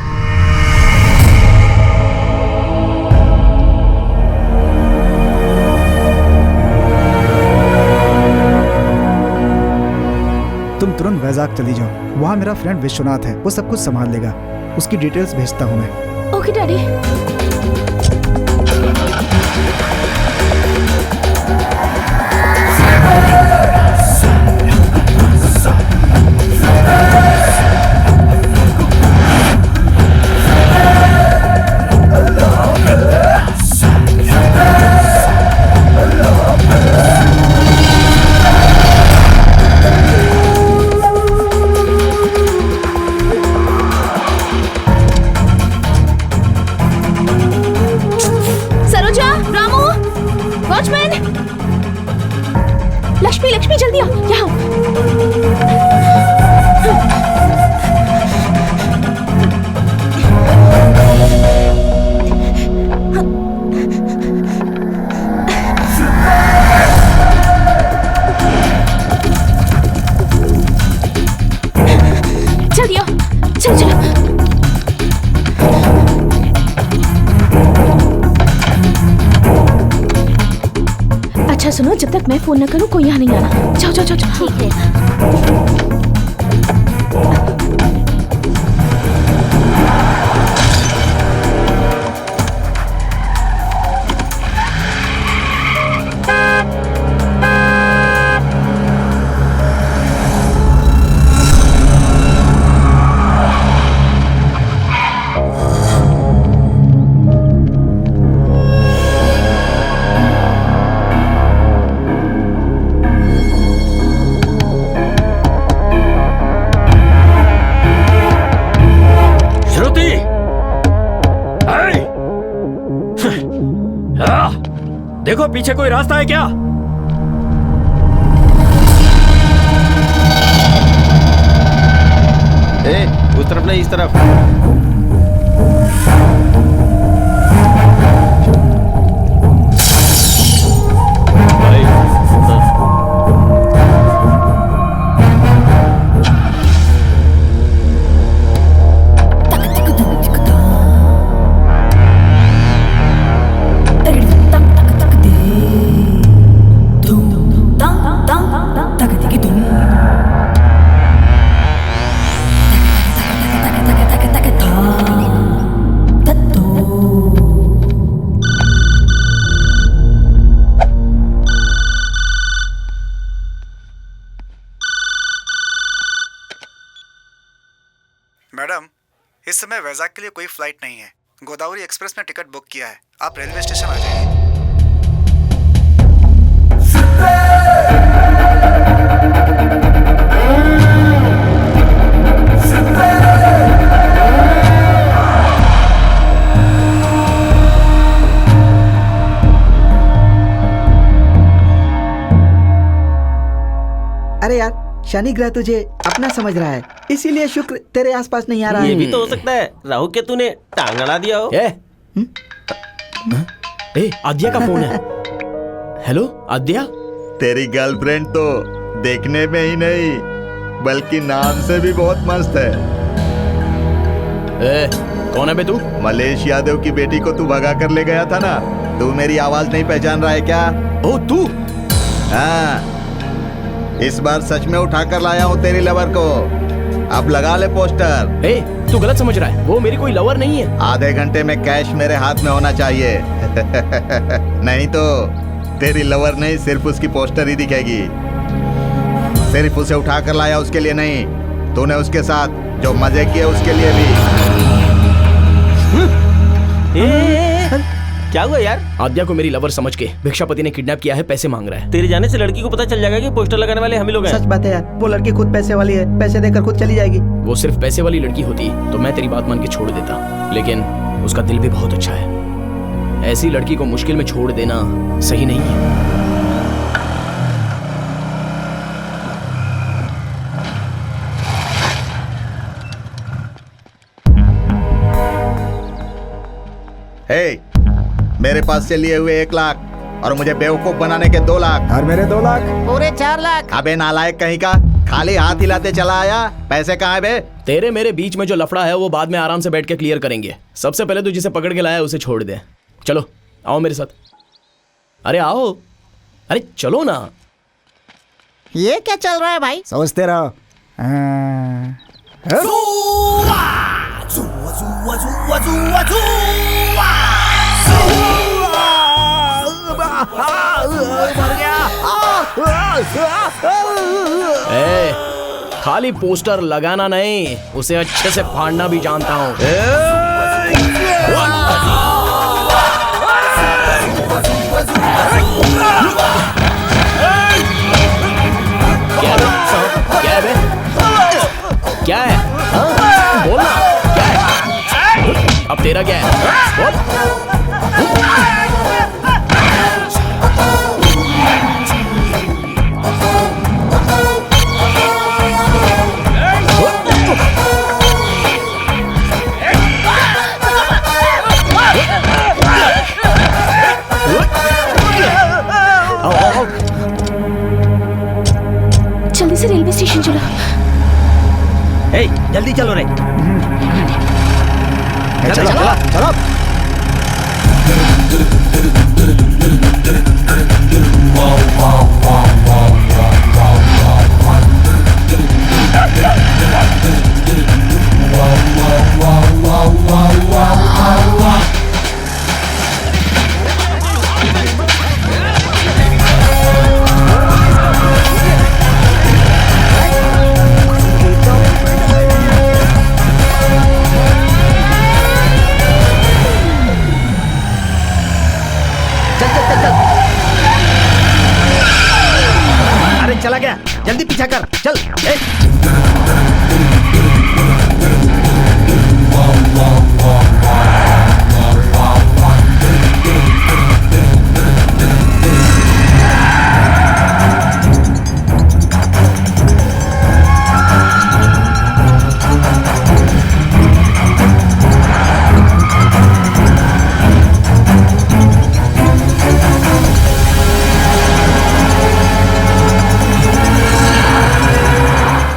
तुम तुरंत वैजाग चली जाओ। वहाँ मेरा फ्रेंड विश्वनाथ है, वो सब कुछ संभाल लेगा। उसकी डिटेल्स भेजता हूँ मैं। Okay daddy. लक्ष्मी जल्दी आओ यहाँ। जल्दी आओ, चलो चलो। अच्छा सुनो, जब तक मैं फोन न करूं कोई यहाँ नहीं आना। जाओ जाओ जाओ। ठीक है। देखो पीछे कोई रास्ता है क्या? उस तरफ नहीं, इस तरफ। Ta मैडम, इस समय वैजाग के लिए कोई फ्लाइट नहीं है। गोदावरी एक्सप्रेस में टिकट बुक किया है, आप रेलवे स्टेशन आ जाइए। अरे यार, शनि ग्रह तुझे अपना समझ रहा है, इसीलिए शुक्र तेरे आसपास नहीं आ रहा है। ये भी तो हो सकता है राहु के तूने टांग अड़ा दिया हो। आद्या का फोन है। हेलो आद्या। तेरी गर्लफ्रेंड तो देखने में ही नहीं बल्कि नाम से भी बहुत मस्त है। कौन है बे तू? मलेश यादव की बेटी को तू भगा कर ले गया था ना, तू मेरी आवाज नहीं पहचान रहा है क्या? ओ तू? हाँ, इस बार सच में उठा कर लाया हूँ तेरी लवर को। अब लगा ले पोस्टर। तू गलत समझ रहा है, वो मेरी कोई लवर नहीं है। आधे घंटे में कैश मेरे हाथ में होना चाहिए नहीं तो तेरी लवर नहीं, सिर्फ उसकी पोस्टर ही दिखेगी। सिर्फ उसे उठा कर लाया उसके लिए नहीं, तूने उसके साथ जो मजे किए उसके लिए भी। क्या हुआ यार? आद्या को मेरी लवर समझ के भिक्षापति ने किडनैप किया है, पैसे मांग रहा है। तेरे जाने से लड़की को पता चल जाएगा कि पोस्टर लगाने वाले हम ही लोग हैं। सच बात है यार, वो लड़की खुद पैसे वाली है, पैसे देकर खुद चली जाएगी। वो सिर्फ पैसे वाली लड़की होती तो मैं तेरी बात मान के छोड़ देता, लेकिन उसका दिल भी बहुत अच्छा है। ऐसी लड़की को मुश्किल में छोड़ देना सही नहीं है। हे, मेरे पास से लिए हुए 1 लाख और मुझे बेवकूफ बनाने के 2 लाख। और मेरे 2 लाख पूरे 4 लाख। अबे नालायक कहीं का, खाली हाथ हिलाते चला आया। पैसे कहाँ है बे? तेरे मेरे बीच में जो लफड़ा है वो बाद में आराम से बैठ के क्लियर करेंगे। सबसे पहले तू जिसे पकड़ के लाया उसे छोड़ दे। चलो आओ मेरे साथ। अरे आओ, अरे चलो ना। ये क्या चल रहा है भाई? सोचते रहो। खाली पोस्टर लगाना नहीं, उसे अच्छे से फाड़ना भी जानता हूँ। क्या है? क्या है? बोलना क्या है? अब तेरा क्या है? बोल। जल्दी से रेलवे स्टेशन चलो। जल्दी चलो रे। चलो चलो चलो। चला गया, जल्दी पीछा कर, चल।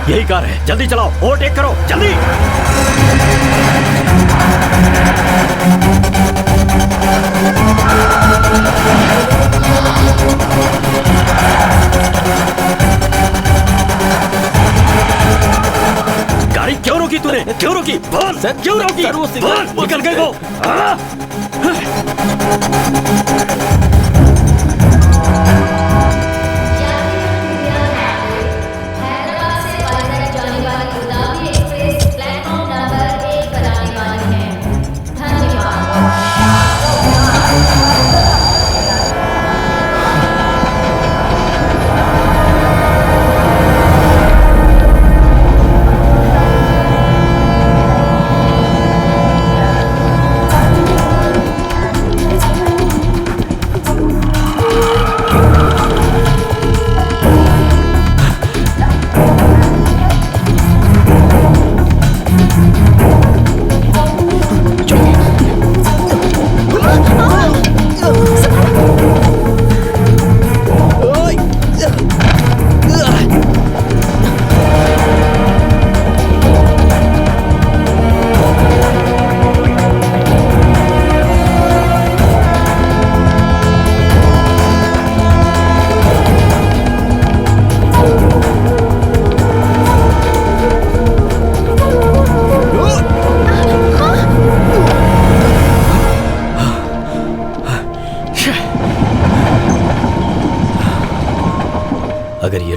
यही कार है, जल्दी चलाओ, ओवरटेक करो, जल्दी। गाड़ी क्यों रोकी तूने? क्यों रोकी? बोल सर, क्यों रोकी? बोल, निकल गए वो।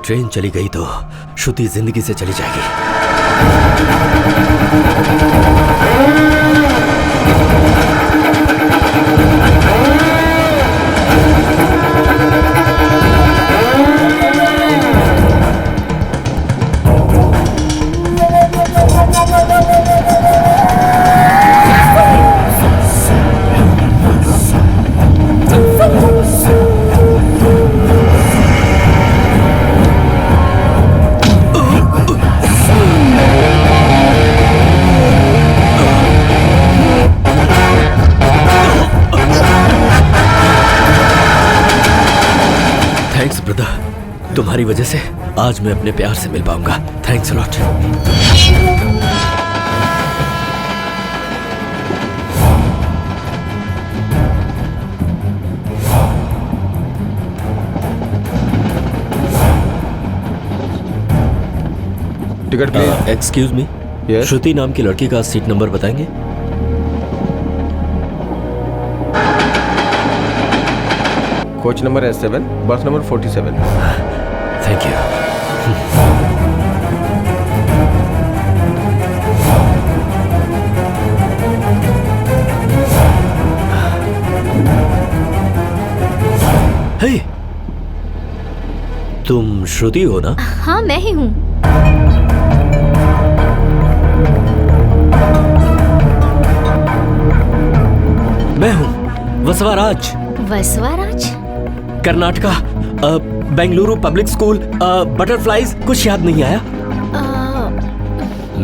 ट्रेन चली गई तो श्रुति जिंदगी से चली जाएगी। थैंक्स ब्रदर, तुम्हारी वजह से आज मैं अपने प्यार से मिल पाऊंगा। Thanks lot. Ticket please. Excuse me, Shruti नाम की लड़की का सीट नंबर बताएंगे? कोच नंबर S7, बस नंबर 47। Thank you. हे, तुम श्रुति हो ना? हाँ मैं ही हूँ। मैं हूँ Vasavaraj. Vasavaraj? Karnataka, Bengaluru public school, butterflies. कुछ याद नहीं आया?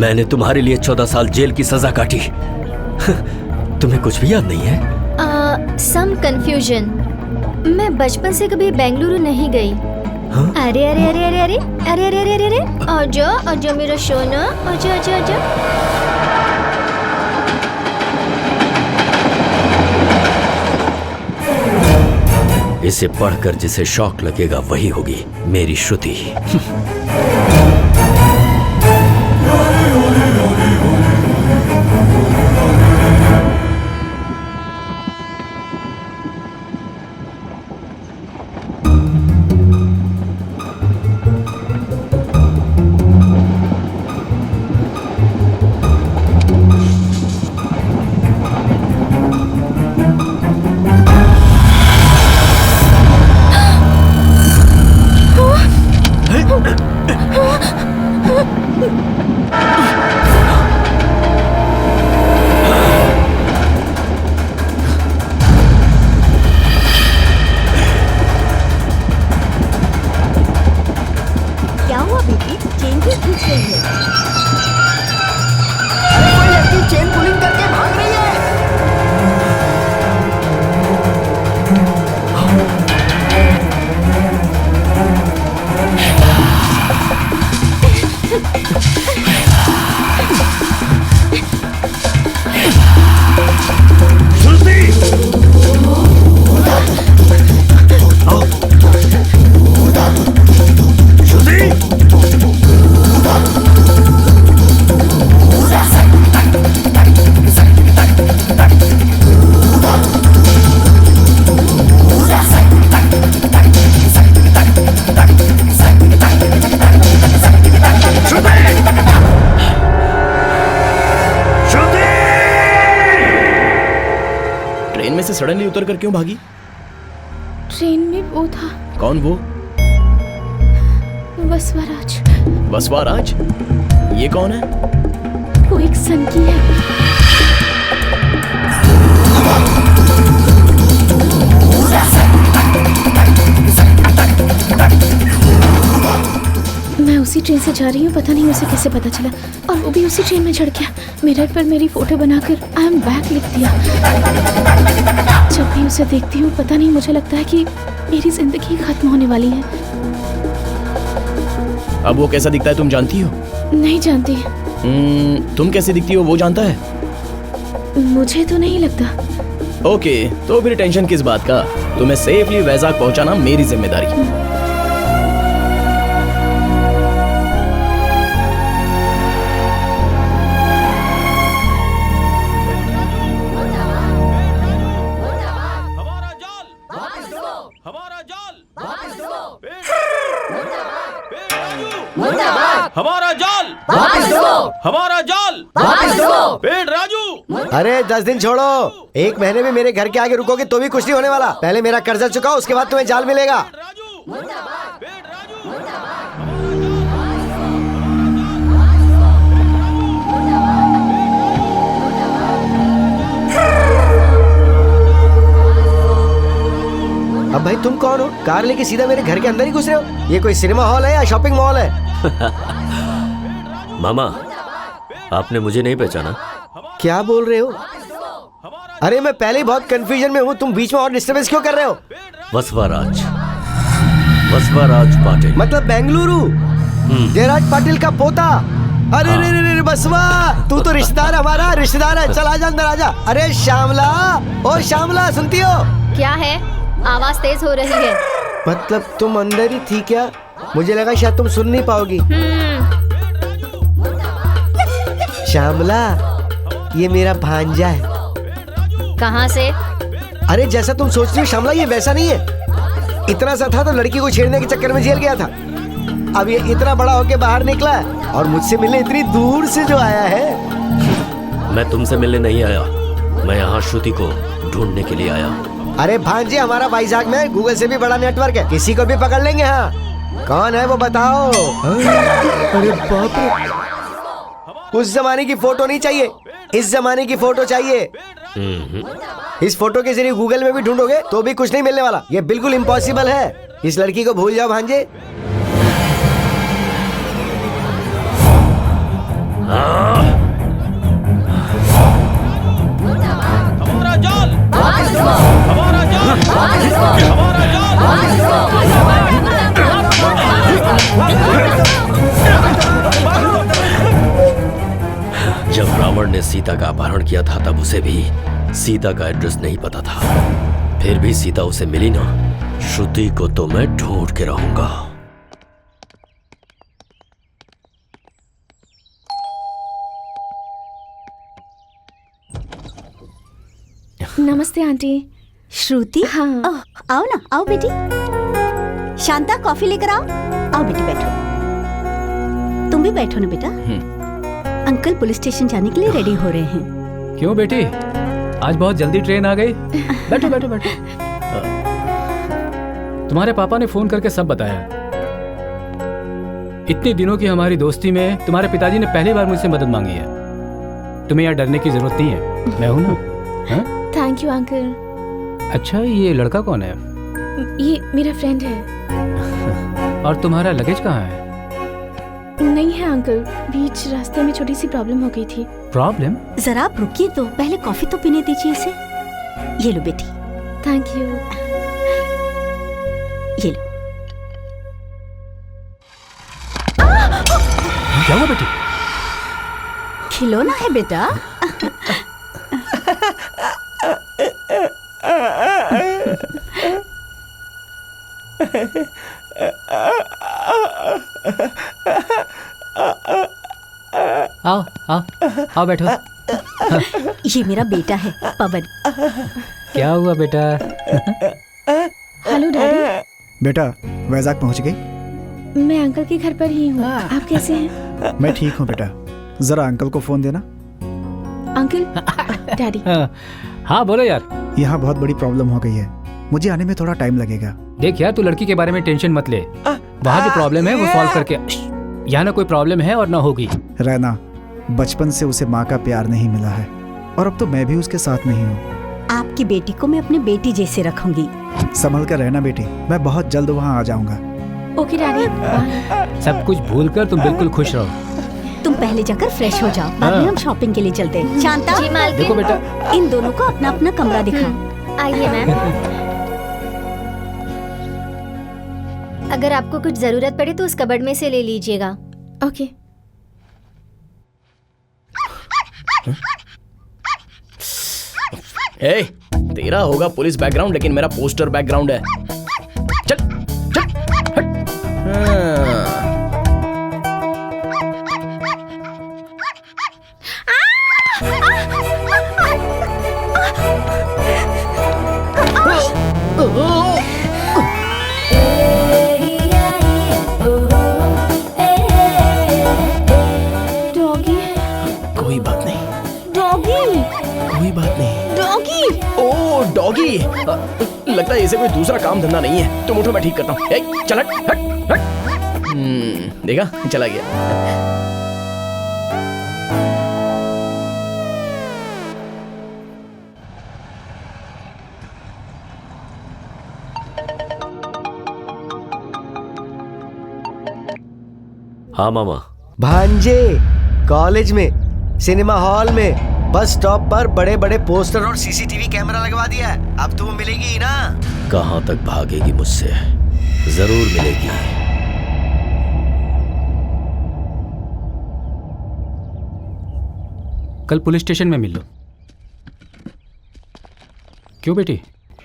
मैंने तुम्हारे लिए 14 साल जेल की सजा काटी। तुम्हें कुछ भी याद नहीं है? Some confusion. मैं बचपन से कभी बेंगलुरु नहीं गई। हाँ? अरे अरे अरे अरे अरे अरे अरे अरे अरे आजा आजा मेरा सोना, आजा आजा आजा। इसे पढ़कर जिसे शौक लगेगा वही होगी मेरी श्रुति। क्या हुआ बेटी? चेन क्यों खींच रही है? अरे कोई लड़की चेन पुलिंग करके भाग रही है। ट्रेन में से सडनली उतर कर क्यों भागी? ट्रेन में वो था, कौन वो? वसवाराज। वसवाराज? ये कौन है? वो एक संगी है। मैं उसी ट्रेन से जा रही हूँ, पता नहीं उसे कैसे पता चला, और वो भी उसी ट्रेन में चढ़ गया। मिरर पर मेरी फोटो बनाकर आई एम बैक लिख दिया। जब भी उसे देखती हूँ पता नहीं मुझे लगता है कि मेरी जिंदगी खत्म होने वाली है। अब वो कैसा दिखता है तुम जानती हो? नहीं जानती। तुम कैसे दिखती हो वो जानता है? मुझे तो नहीं लगता। ओके, तो फिर टेंशन किस बात का? तुम्हें सेफली वैजाग पहुंचाना मेरी जिम्मेदारी। हमारा जाल वापस दो। हमारा जाल वापस दो। पेड़ राजू। अरे 10 दिन छोड़ो, 1 महीने में मेरे घर के आगे रुकोगे तो भी कुछ नहीं होने वाला। पहले मेरा कर्जा चुकाओ, उसके बाद तुम्हें जाल मिलेगा। अब भाई तुम कौन हो? कार लेके सीधा मेरे घर के अंदर ही घुस रहे हो? ये कोई सिनेमा हॉल है या शॉपिंग मॉल है? मामा, आपने मुझे नहीं पहचाना? क्या बोल रहे हो? अरे मैं पहले ही बहुत कंफ्यूजन में हूँ, तुम बीच में और डिस्टर्बेंस क्यों कर रहे हो? वसवाराज पाटिल। मतलब बेंगलुरु? जयराज पाटिल का पोता? अरे रे रे रे बसवा, तू तो रिश्तेदार, हमारा रिश्तेदार है। चल आजा अंदर आजा। अरे श्यामला, ओ श्यामला सुनती हो? क्या है? आवाज तेज हो रही है। मतलब तुम अंदर ही थी क्या? मुझे लगा शायद तुम सुन नहीं पाओगी। श्यामला, ये मेरा भांजा है। कहाँ से? अरे जैसा तुम सोच रही हो श्यामला, ये वैसा नहीं है। इतना सा था तो लड़की को छेड़ने के चक्कर में जेल गया था। अब ये इतना बड़ा होके बाहर निकला है और मुझसे मिलने इतनी दूर से जो आया है। मैं तुमसे मिलने नहीं आया, मैं यहाँ श्रुति को ढूंढने के लिए आया। अरे भांजे, हमारा वाइजैक में गूगल से भी बड़ा नेटवर्क है, किसी को भी पकड़ लेंगे। हाँ, कौन है वो बताओ? अरे बाप रे, उस जमाने की फोटो नहीं चाहिए, इस जमाने की फोटो चाहिए। इस फोटो के जरिए गूगल में भी ढूंढोगे तो भी कुछ नहीं मिलने वाला। ये बिल्कुल इम्पॉसिबल है। इस लड़की को भूल जाओ भांजे। हमारा जाल हमारा जाल हमारा जब रावण ने सीता का अपहरण किया था तब उसे भी सीता का एड्रेस नहीं पता था। फिर भी सीता उसे मिली ना, श्रुति को तो मैं ढूंढ के रहूंगा। नमस्ते आंटी। श्रुति? हाँ। आओ ना, आओ बेटी। शांता, कॉफी लेकर आओ। आओ बेटी, बैठो। तुम भी बैठो ना बेटा। अंकल पुलिस स्टेशन जाने के लिए रेडी हो रहे हैं। क्यों बेटी, आज बहुत जल्दी ट्रेन आ गई? बैठो बैठो बैठो। तुम्हारे पापा ने फोन करके सब बताया। इतने दिनों की हमारी दोस्ती में तुम्हारे पिताजी ने पहली बार मुझसे मदद मांगी है। तुम्हें यहाँ डरने की जरूरत नहीं है, मैं हूं ना। Thank you uncle. अच्छा, ये लड़का कौन है? ये मेरा फ्रेंड है। और तुम्हारा लगेज कहाँ है? नहीं है अंकल, बीच रास्ते में छोटी सी प्रॉब्लम हो गई थी। प्रॉब्लम? जरा आप रुकिए तो, पहले कॉफी तो पीने दीजिए इसे। ये लो बेटी। Thank you. ये लो। क्या हुआ बेटी? खिलौना है बेटा। आओ आओ आओ बैठो। ये मेरा बेटा है पवन। क्या हुआ बेटा? Hello daddy. बेटा वैजाग पहुंच गई? मैं अंकल के घर पर ही हूँ। आप कैसे हैं? मैं ठीक हूँ बेटा, जरा अंकल को फोन देना। Uncle, daddy. हाँ बोलो यार। यहाँ बहुत बड़ी प्रॉब्लम हो गई है, मुझे आने में थोड़ा टाइम लगेगा। देख यार, तू लड़की के बारे में टेंशन मत ले, वहाँ जो प्रॉब्लम है वो सॉल्व करके। यहाँ ना कोई प्रॉब्लम है और ना होगी। रहना, बचपन से उसे माँ का प्यार नहीं मिला है और अब तो मैं भी उसके साथ नहीं हूँ। आपकी बेटी को मैं अपनी बेटी जैसे रखूंगी। संभल कर रहना बेटी, मैं बहुत जल्द वहाँ आ जाऊंगा। Okay daddy. सब कुछ भूलकर तुम बिल्कुल खुश रहो। तुम पहले जाकर फ्रेश हो जाओ, बाद में हम शॉपिंग के लिए चलते हैं। शांता, जी मालकिन। देखो बेटा, इन दोनों को अपना अपना कमरा दिखा। आइए मैम। अगर आपको कुछ जरूरत पड़े तो उस कबर्ड में से ले लीजिएगा। ओके। ए, तेरा होगा पुलिस बैकग्राउंड लेकिन मेरा पोस्टर बैकग्राउंड है। चल चल हट। अंकल ये लगता है इसे कोई दूसरा काम धंधा नहीं है। तुम उठो, मैं ठीक करता हूँ। चल हट हट हट। देखा, चला गया। हाँ मामा। भांजे, कॉलेज में, सिनेमा हॉल में, बस स्टॉप पर बड़े बड़े पोस्टर और सीसीटीवी कैमरा लगवा दिया है। अब तो वो मिलेगी ही ना। कहाँ तक भागेगी मुझसे? जरूर मिलेगी। कल पुलिस स्टेशन में मिल लो। क्यों बेटी,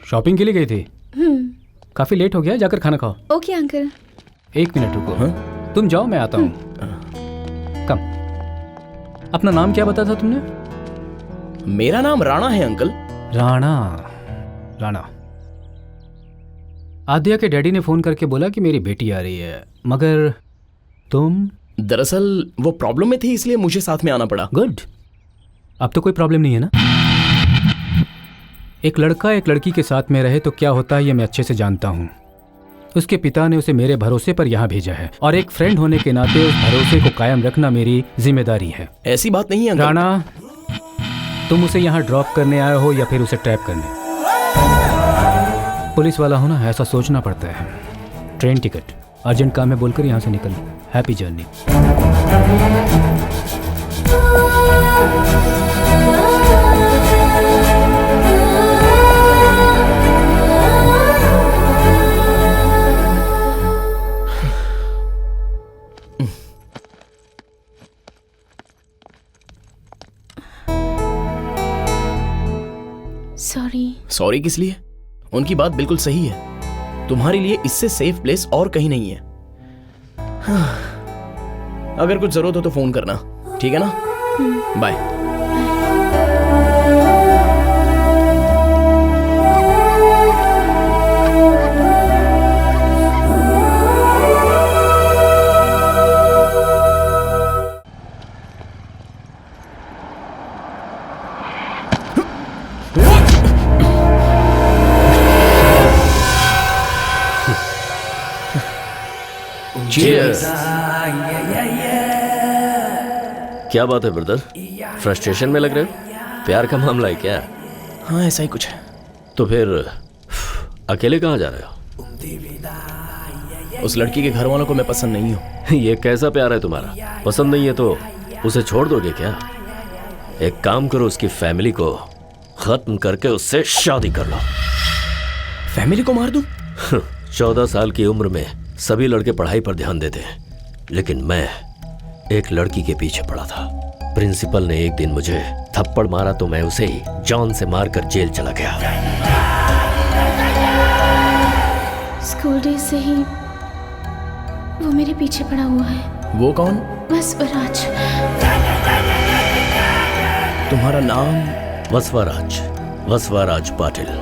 शॉपिंग के लिए गई थी? काफी लेट हो गया, जाकर खाना खाओ। Okay uncle. 1 मिनट रुको। हाँ? तुम जाओ, मैं आता हूँ। कम। अपना नाम क्या बताया था तुमने? मेरा नाम राणा है अंकल। राणा। राणा। आद्या के डैडी ने फोन करके बोला कि मेरी बेटी आ रही है, मगर तुम? दरअसल वो प्रॉब्लम में थी, इसलिए मुझे साथ में आना पड़ा। गुड। अब तो कोई प्रॉब्लम नहीं है ना? एक लड़का एक लड़की के साथ में रहे तो क्या होता है, ये मैं अच्छे से जानता हूँ। उसके पिता ने उसे मेरे भरोसे पर यहाँ भेजा है और एक फ्रेंड होने के नाते उस भरोसे को कायम रखना मेरी जिम्मेदारी है। ऐसी बात नहीं है अंकल। राणा, तुम उसे यहाँ ड्रॉप करने आए हो या फिर उसे ट्रैप करने? पुलिस वाला हो ना, ऐसा सोचना पड़ता है। ट्रेन टिकट, अर्जेंट काम है बोलकर यहाँ से निकल। Happy journey. सॉरी किस लिए? उनकी बात बिल्कुल सही है। तुम्हारे लिए इससे सेफ प्लेस और कहीं नहीं है। अगर कुछ जरूरत हो तो फोन करना, ठीक है ना? बाय। Cheers. क्या बात है ब्रदर, फ्रस्ट्रेशन में लग रहे हो? प्यार का मामला है क्या? हाँ ऐसा ही कुछ है। तो फिर अकेले कहाँ जा रहे हो? उस लड़की के घर वालों को मैं पसंद नहीं हूँ। ये कैसा प्यार है तुम्हारा? पसंद नहीं है तो उसे छोड़ दोगे क्या? एक काम करो, उसकी फैमिली को खत्म करके उससे शादी कर लो। फैमिली को मार दूं? 14 साल की उम्र में सभी लड़के पढ़ाई पर ध्यान देते हैं, लेकिन मैं एक लड़की के पीछे पड़ा था। प्रिंसिपल ने एक दिन मुझे थप्पड़ मारा तो मैं उसे ही जान से मारकर जेल चला गया। स्कूल डेज से ही वो मेरे पीछे पड़ा हुआ है। वो कौन? वसवराज। तुम्हारा नाम? वसवराज, वसवराज पाटिल।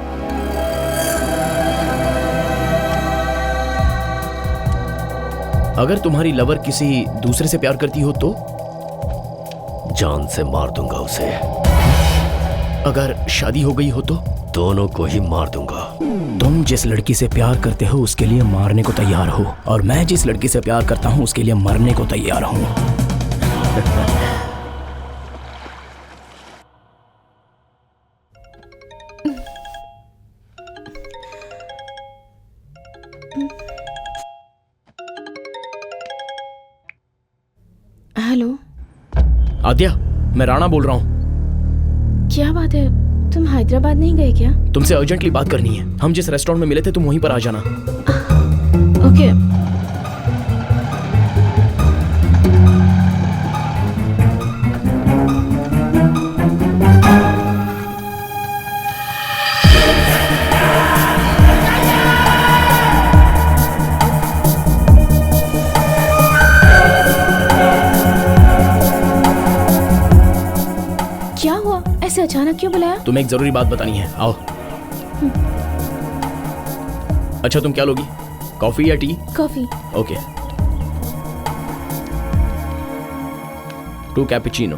अगर तुम्हारी लवर किसी दूसरे से प्यार करती हो तो? जान से मार दूंगा उसे। अगर शादी हो गई हो तो? दोनों को ही मार दूंगा। तुम जिस लड़की से प्यार करते हो उसके लिए मारने को तैयार हो, और मैं जिस लड़की से प्यार करता हूँ उसके लिए मरने को तैयार हूँ। हेलो आद्या, मैं राणा बोल रहा हूँ। क्या बात है, तुम हैदराबाद नहीं गए क्या? तुमसे अर्जेंटली बात करनी है। हम जिस रेस्टोरेंट में मिले थे तुम वहीं पर आ जाना। ओके। क्या हुआ, ऐसे अचानक क्यों बुलाया? तुम्हें एक जरूरी बात बतानी है, आओ। अच्छा तुम क्या लोगी, कॉफी या टी? कॉफी। ओके। 2 कैपुचिनो।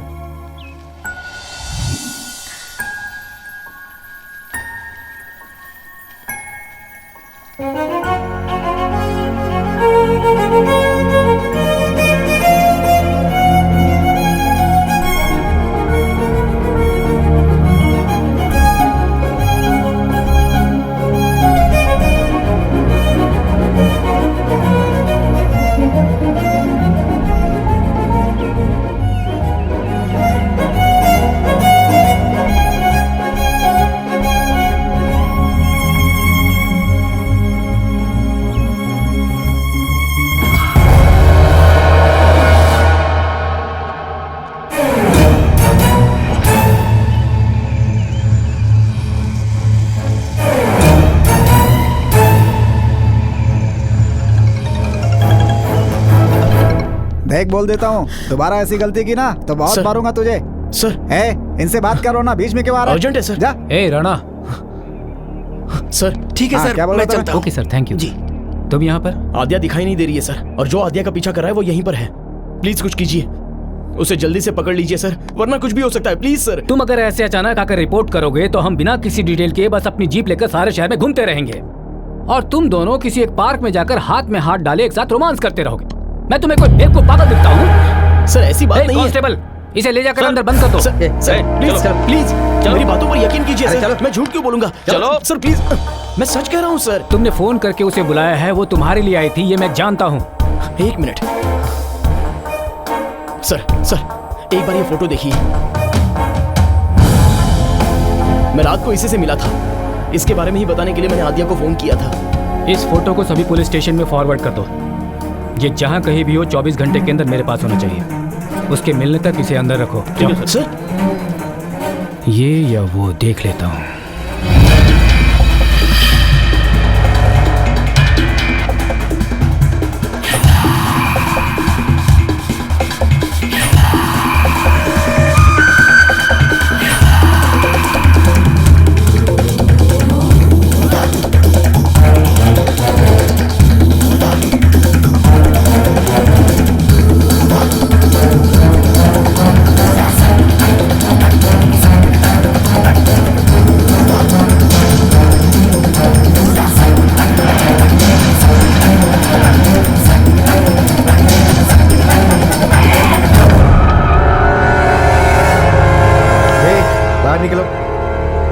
देख बोल देता हूँ, दोबारा ऐसी गलती की ना तो बहुत मारूंगा तुझे। सर इनसे बात करो ना, बीच में क्यों आ रहा है? अर्जेंट है सर। जा। राणा। सर ठीक है सर, क्या बोल मैं रहा था? चलता हूँ। ओके सर, थैंक यू जी। तुम यहाँ पर? आद्या दिखाई नहीं दे रही है सर, और जो आद्या का पीछा कर रहा है वो यहीं पर है। प्लीज कुछ कीजिए, उसे जल्दी से पकड़ लीजिए सर, वरना कुछ भी हो सकता है। Please sir. तुम अगर ऐसे अचानक आकर रिपोर्ट करोगे तो हम बिना किसी डिटेल के बस अपनी जीप लेकर सारे शहर में घूमते रहेंगे, और तुम दोनों किसी एक पार्क में जाकर हाथ में हाथ डाले एक साथ रोमांस करते रहोगे। मैं तुम्हें कोई बेवकूफ पागल दिखता हूँ? सर ऐसी बात नहीं है। कांस्टेबल, इसे ले जाकर अंदर बंद कर दो। सर प्लीज मेरी बातों पर यकीन कीजिए सर, मैं झूठ क्यों बोलूंगा? चलो सर प्लीज, मैं सच कह रहा हूँ सर। तुमने फोन करके उसे बुलाया है, वो तुम्हारे लिए आई थी, ये मैं जानता हूँ। एक मिनट सर, एक बार ये फोटो देखिए। मैं रात को इसी से मिला था, इसके बारे में ही बताने के लिए मैंने आद्या को फोन किया था। इस फोटो को सभी पुलिस स्टेशन में फॉरवर्ड कर दो। ये जहाँ कहीं भी हो 24 घंटे के अंदर मेरे पास होना चाहिए। उसके मिलने तक इसे अंदर रखो। जाओ सर। ये या वो देख लेता हूँ।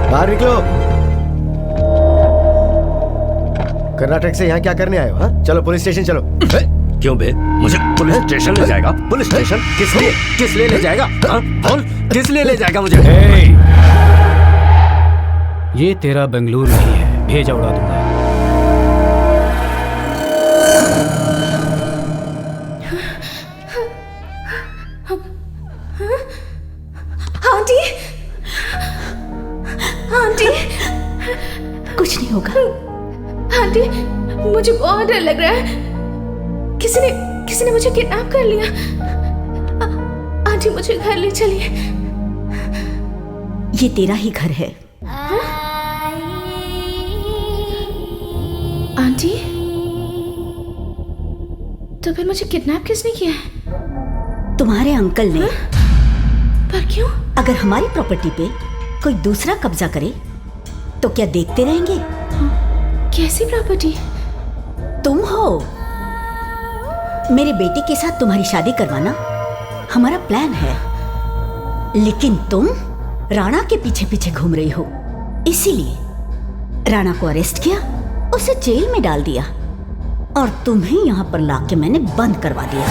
बाहर निकलो। कर्नाटक से यहाँ क्या करने आए हो? हाँ? चलो पुलिस स्टेशन चलो। क्यों बे? मुझे पुलिस स्टेशन ले जाएगा? पुलिस स्टेशन किस लिए ले जाएगा? बोल, किस लिए ले जाएगा मुझे? ये तेरा बेंगलुरु नहीं है, भेजा उड़ा दूंगा। आंटी, आंटी, कुछ नहीं होगा। आंटी, मुझे बहुत डर लग रहा है। किसी ने मुझे किडनैप कर लिया। आंटी मुझे घर ले चलिए। ये तेरा ही घर है। आंटी, तो फिर मुझे किडनैप किसने किया है? तुम्हारे अंकल ने। पर क्यों? अगर हमारी प्रॉपर्टी पे कोई दूसरा कब्जा करे तो क्या देखते रहेंगे? कैसी प्रॉपर्टी? तुम हो। मेरे बेटे के साथ तुम्हारी शादी करवाना हमारा प्लान है, लेकिन तुम राणा के पीछे पीछे घूम रही हो, इसीलिए राणा को अरेस्ट किया, उसे जेल में डाल दिया और तुम्हें यहाँ पर लाके मैंने बंद करवा दिया।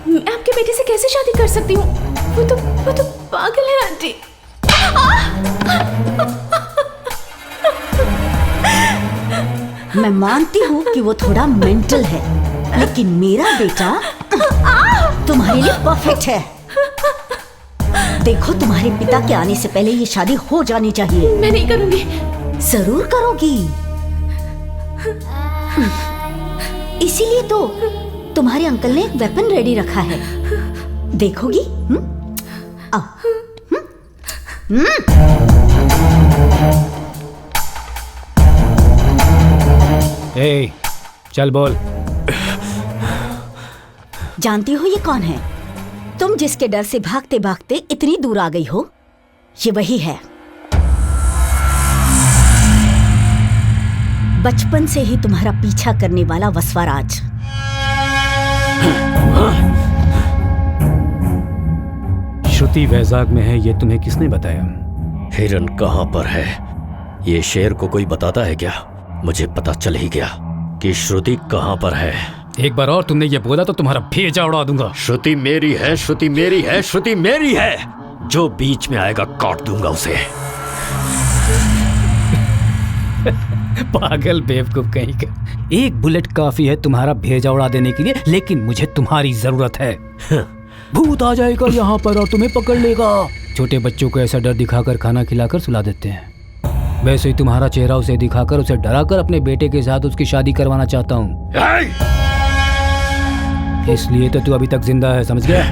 मैं आपके बेटे से कैसे शादी कर सकती हूँ? वो तो पागल है आंटी। मैं मानती हूँ कि वो थोड़ा मेंटल है, लेकिन मेरा बेटा तुम्हारे लिए परफेक्ट है। देखो, तुम्हारे पिता के आने से पहले ये शादी हो जानी चाहिए। मैं नहीं करूंगी। जरूर करोगी। इसीलिए तो तुम्हारे अंकल ने एक वेपन रेडी रखा है। देखोगी? आओ। ए, चल बोल। जानती हो ये कौन है? तुम जिसके डर से भागते भागते इतनी दूर आ गई हो, ये वही है। बचपन से ही तुम्हारा पीछा करने वाला वसवाराज। श्रुति वैजाग में है, ये तुम्हें किसने बताया? हिरन कहाँ पर है? ये शेर को कोई बताता है क्या? मुझे पता चल ही गया कि श्रुति कहाँ पर है। एक बार और तुमने ये बोला तो तुम्हारा भेजा उड़ा दूंगा। श्रुति मेरी है, श्रुति मेरी है, श्रुति मेरी है। जो बीच में आएगा काट दूंगा उसे। पागल बेवकूफ कहीं का। एक बुलेट काफी है तुम्हारा भेजा उड़ा देने के लिए, लेकिन मुझे तुम्हारी जरूरत है। भूत आ जाएगा यहाँ पर और तुम्हें पकड़ लेगा। छोटे बच्चों को ऐसा डर दिखाकर खाना खिलाकर सुला देते हैं, वैसे ही तुम्हारा चेहरा उसे दिखाकर उसे डराकर अपने बेटे के साथ उसकी शादी करवाना चाहता हूँ। इसलिए तो तू अभी तक जिंदा है, समझ गया?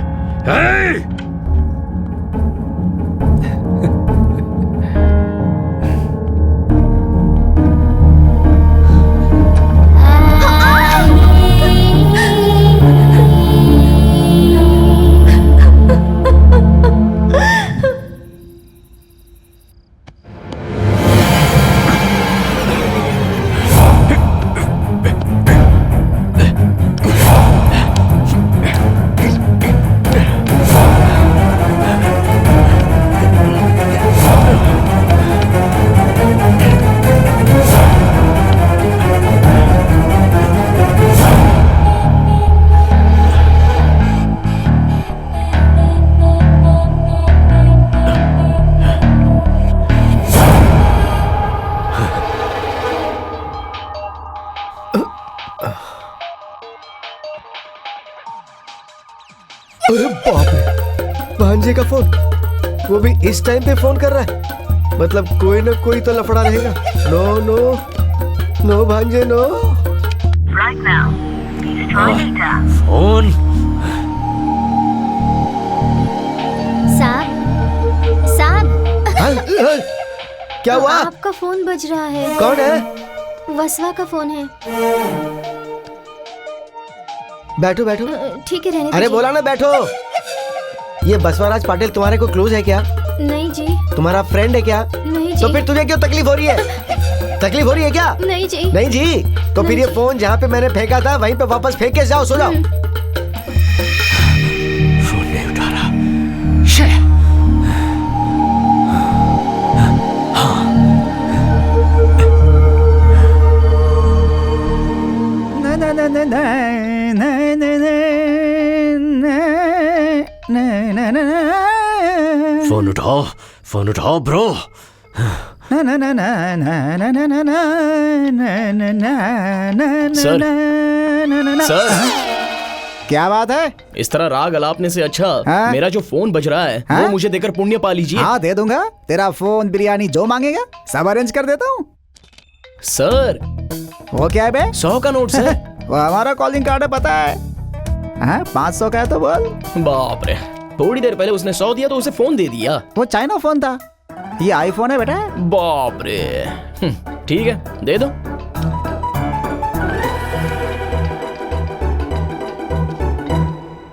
अरे बाप रे, भांजे का फोन, वो भी इस टाइम पे फोन कर रहा है। मतलब कोई ना कोई तो लफड़ा रहेगा। नो नो नो भांजे नो। फोन। साहब, साहब, क्या हुआ? आपका फोन बज रहा है। कौन है? वसवा का फोन है। बैठो बैठो। ठीक है, रहने अरे दीजिए। बोला ना बैठो। ये बसवराज पाटिल तुम्हारे को क्लोज है क्या? नहीं जी। तुम्हारा फ्रेंड है क्या? नहीं जी। तो फिर तुझे क्यों तकलीफ हो रही है? तकलीफ हो रही है क्या? नहीं जी। नहीं जी। तो फिर ये फोन जहाँ पे मैंने फेंका था वहीं पे वापस फेंक के जाओ, सो जाओ। फोन नहीं उठा रहा। शे। फोन उठाओ ब्रो। सर, क्या बात है? इस तरह राग अलापने से अच्छा मेरा जो फोन बज रहा है वो मुझे देकर पुण्य पा लीजिए। हाँ दे दूंगा। तेरा फोन बिरयानी जो मांगेगा सब अरेंज कर देता हूँ। सर वो क्या है बे? 100 का नोट सर। वो हमारा कॉलिंग कार्ड है, पता है? हाँ 500 का है तो बोल। बाप रे, थोड़ी देर पहले उसने 100 दिया तो उसे फोन दे दिया। वो चाइना फोन था, ये आईफोन है बेटा। बाप रे। ठीक है, दे दो।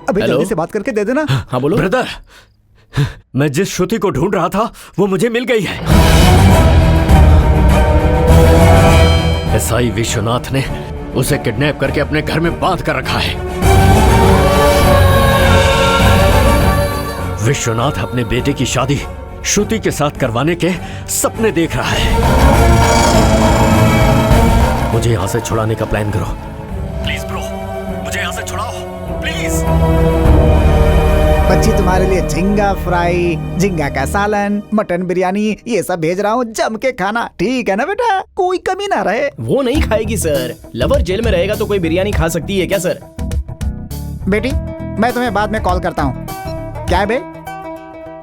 अभी जल्दी से बात करके दे देना। हाँ बोलो। ब्रदर, मैं जिस श्रुति को ढूंढ रहा था वो मुझे मिल गई है। एसआई विश्वनाथ ने उसे किडनैप करके अपने घर में बांध कर रखा है। विश्वनाथ अपने बेटे की शादी श्रुति के साथ करवाने के सपने देख रहा है। मुझे यहां से छुड़ाने का प्लान करो प्लीज ब्रो, मुझे यहां से छुड़ाओ प्लीज। बच्ची तुम्हारे लिए झींगा फ्राई, झींगा का सालन, मटन बिरयानी ये सब भेज रहा हूँ, जम के खाना, ठीक है ना बेटा? कोई कमी ना रहे। वो नहीं खाएगी सर। लवर जेल में रहेगा तो कोई बिरयानी खा सकती है क्या सर? बेटी मैं तुम्हें बाद में कॉल करता हूँ। क्या बे,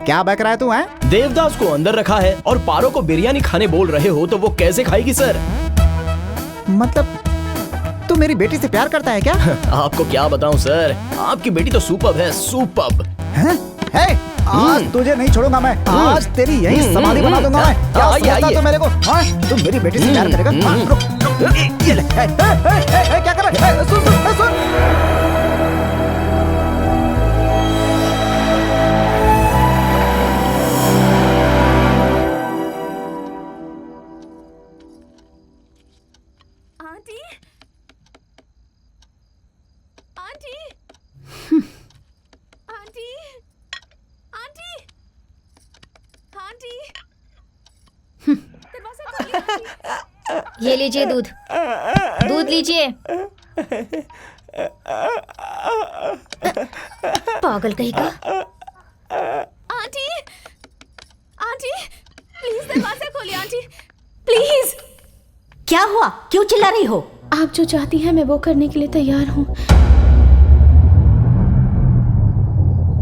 क्या बक रहा है तू? है देवदास को अंदर रखा है और पारो को बिरयानी खाने बोल रहे हो तो वो कैसे खाएगी सर? मतलब तू मेरी बेटी से प्यार करता है क्या? आपको क्या बताऊं सर, आपकी बेटी तो सुपर्ब है, सुपर्ब। आज तुझे नहीं छोड़ूंगा मैं, आज तेरी यही समाधि बना दूंगा मैं। क्या सोचता तू मेरे को? तू मेरी बेटी से प्यार करेगा? ये ले, क्या कर रहा है? सुन। ये लीजिए दूध, दूध लीजिए। पागल कहीं का। आंटी, आंटी, प्लीज दरवाजा खोलिए आंटी, प्लीज। क्या हुआ? क्यों चिल्ला रही हो? आप जो चाहती हैं मैं वो करने के लिए तैयार हूँ।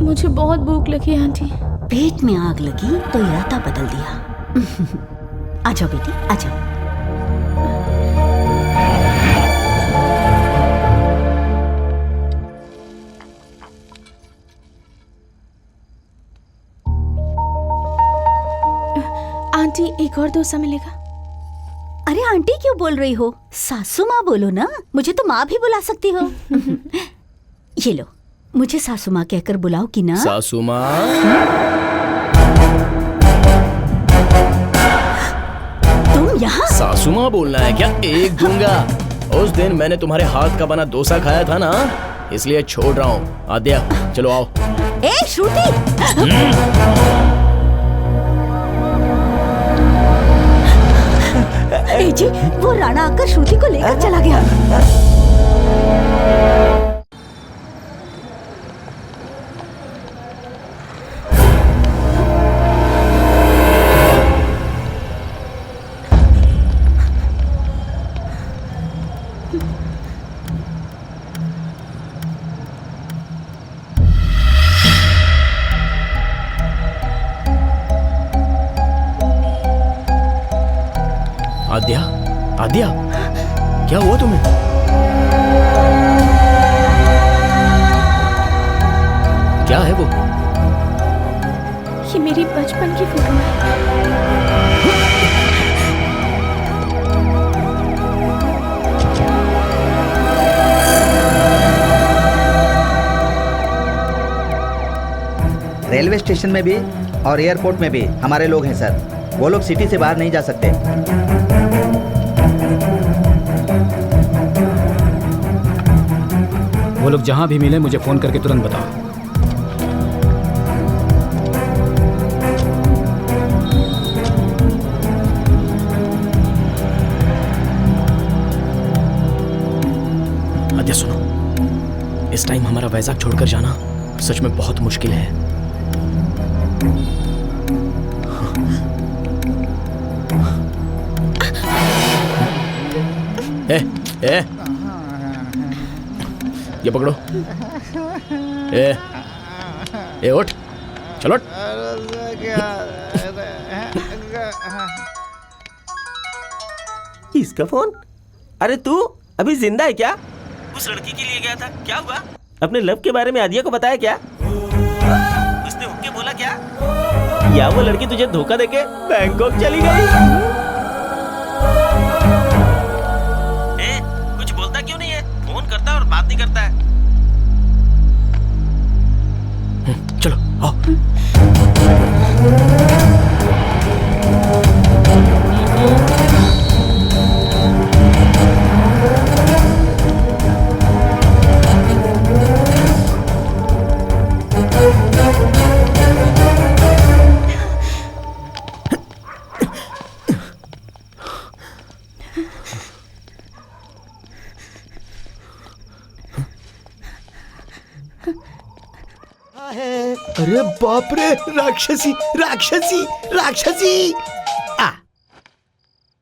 मुझे बहुत भूख लगी है आंटी। पेट में आग लगी तो इरादा बदल दिया। आ जाओ बेटी, आ जाओ। आंटी एक और डोसा मिलेगा? अरे आंटी क्यों बोल रही हो? सासू माँ बोलो ना, मुझे तो माँ भी बुला सकती हो। ये लो, मुझे सासू माँ कहकर बुलाओ कि ना। सासू माँ, तुम यहाँ? सासू माँ बोलना है क्या? एक दूंगा। उस दिन मैंने तुम्हारे हाथ का बना डोसा खाया था ना, इसलिए छोड़ रहा हूँ। आद्या चलो आओ। ए श्रुति, ए जी, वो राणा आकर श्रुति को लेकर चला गया। आद्या, आद्या, क्या हुआ तुम्हें? क्या है वो? ये मेरी बचपन की फोटो है। रेलवे स्टेशन में भी और एयरपोर्ट में भी हमारे लोग हैं सर। वो लोग सिटी से बाहर नहीं जा सकते। वो लोग जहां भी मिले मुझे फोन करके तुरंत बताओ। आद्या सुनो, इस टाइम हमारा वैजाग छोड़कर जाना सच में बहुत मुश्किल है। ए, ये पकड़ो। ए उठ, चलो। इसका फोन? अरे तू अभी जिंदा है क्या? उस लड़की के लिए गया था, क्या हुआ? अपने लव के बारे में आदिया को बताया क्या? उसने होके बोला क्या? या वो लड़की तुझे धोखा देके बैंकॉक चली गई? कुछ बोलता क्यों नहीं है? फोन करता है और बात नहीं करता है। चलो आओ। अरे बाप रे, राक्षसी राक्षसी राक्षसी।